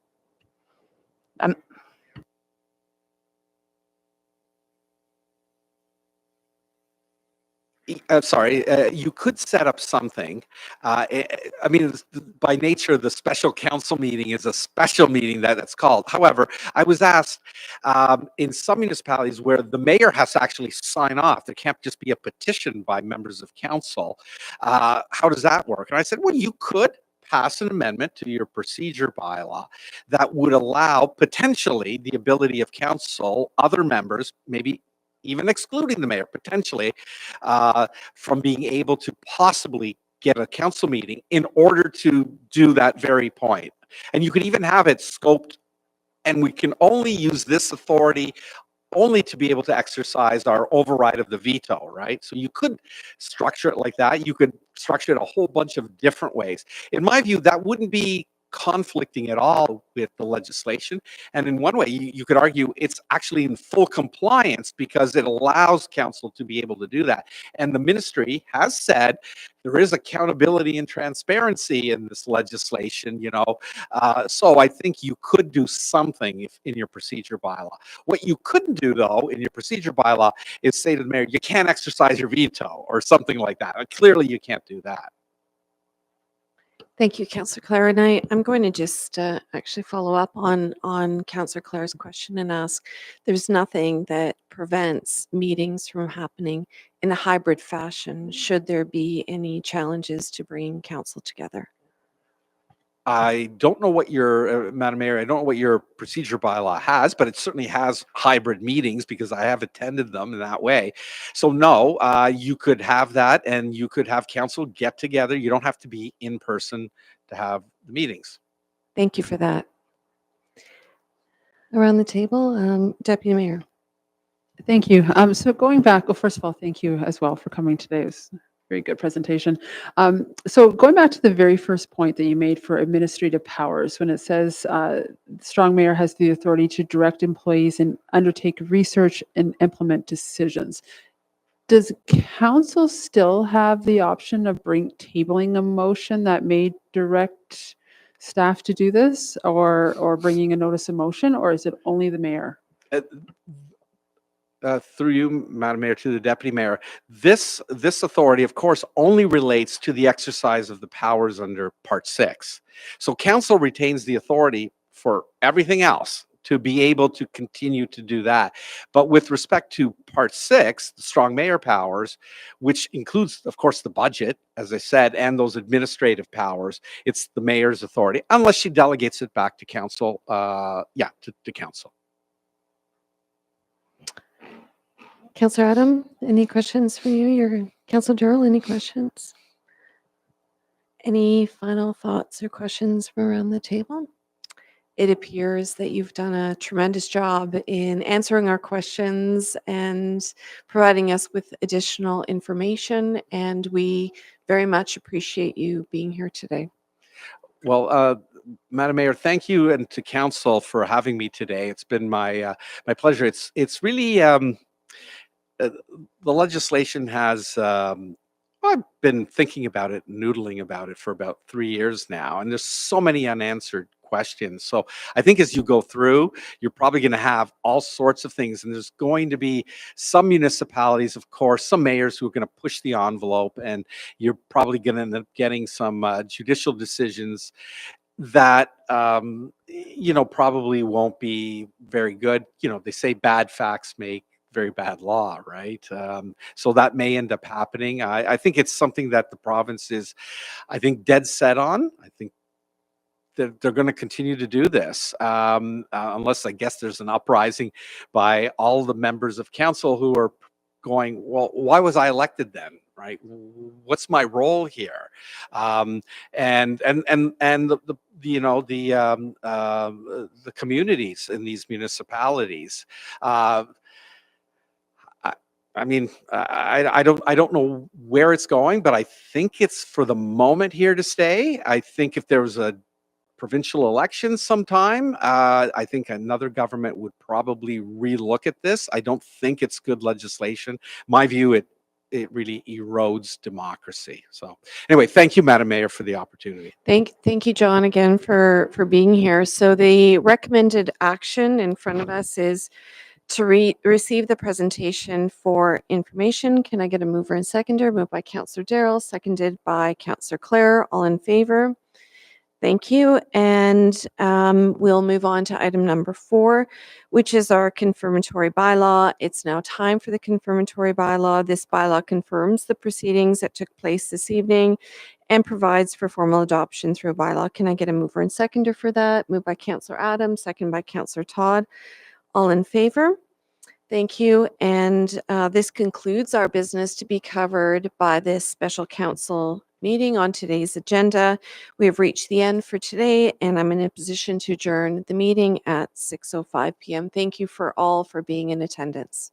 Sorry, you could set up something. I mean, by nature, the special council meeting is a special meeting that's called. However, I was asked in some municipalities where the mayor has to actually sign off. There can't just be a petition by members of council. How does that work? And I said, well, you could pass an amendment to your procedure bylaw that would allow potentially the ability of council, other members, maybe even excluding the mayor potentially, from being able to possibly get a council meeting in order to do that very point. And you could even have it scoped, and we can only use this authority only to be able to exercise our override of the veto, right? So you could structure it like that. You could structure it a whole bunch of different ways. In my view, that wouldn't be conflicting at all with the legislation. And in one way, you could argue it's actually in full compliance because it allows council to be able to do that. And the ministry has said there is accountability and transparency in this legislation, you know. So I think you could do something in your procedure bylaw. What you couldn't do, though, in your procedure bylaw is say to the mayor, you can't exercise your veto or something like that. Clearly, you can't do that. Thank you, Councillor Clare. And I'm going to just actually follow up on Councillor Clare's question and ask, there's nothing that prevents meetings from happening in a hybrid fashion should there be any challenges to bringing council together? I don't know what your, Madam Mayor, I don't know what your procedure bylaw has, but it certainly has hybrid meetings because I have attended them in that way. So no, you could have that and you could have council get together. You don't have to be in person to have the meetings. Thank you for that. Around the table, Deputy Mayor. Thank you. So going back, well, first of all, thank you as well for coming today. It was a very good presentation. So going back to the very first point that you made for administrative powers, when it says strong mayor has the authority to direct employees and undertake research and implement decisions. Does council still have the option of tabling a motion that may direct staff to do this, or bringing a notice of motion, or is it only the mayor? Through you, Madam Mayor, to the Deputy Mayor, this authority, of course, only relates to the exercise of the powers under Part 6. So council retains the authority for everything else to be able to continue to do that. But with respect to Part 6, the strong mayor powers, which includes, of course, the budget, as I said, and those administrative powers, it's the mayor's authority, unless she delegates it back to council, to council. Councillor Adam, any questions for you? Your Councillor Durrell, any questions? Any final thoughts or questions from around the table? It appears that you've done a tremendous job in answering our questions and providing us with additional information, and we very much appreciate you being here today. Well, Madam Mayor, thank you and to council for having me today. It's been my pleasure. It's really the legislation has. I've been thinking about it, noodling about it for about 3 years now, and there's so many unanswered questions. So I think as you go through, you're probably going to have all sorts of things, and there's going to be some municipalities, of course, some mayors who are going to push the envelope, and you're probably going to end up getting some judicial decisions that probably won't be very good. They say bad facts make very bad law, right? So that may end up happening. I think it's something that the province is, I think, dead set on. I think that they're going to continue to do this, unless I guess there's an uprising by all the members of council who are going, well, why was I elected then? Right? What's my role here? And the communities in these municipalities. I mean, I don't know where it's going, but I think it's for the moment here to stay. I think if there was a provincial election sometime, I think another government would probably relook at this. I don't think it's good legislation. My view, it really erodes democracy. So anyway, thank you, Madam Mayor, for the opportunity. Thank you, John, again for being here. So the recommended action in front of us is to receive the presentation for information. Can I get a mover and seconder? Moved by Councillor Darrell, seconded by Councillor Clare. All in favor? Thank you. And we'll move on to item number 4, which is our confirmatory bylaw. It's now time for the confirmatory bylaw. This bylaw confirms the proceedings that took place this evening and provides for formal adoption through a bylaw. Can I get a mover and seconder for that? Moved by Councillor Adams, second by Councillor Todd. All in favor? Thank you. And this concludes our business to be covered by this special council meeting on today's agenda. We have reached the end for today, and I'm in a position to adjourn the meeting at 6:05 p.m. Thank you for all for being in attendance.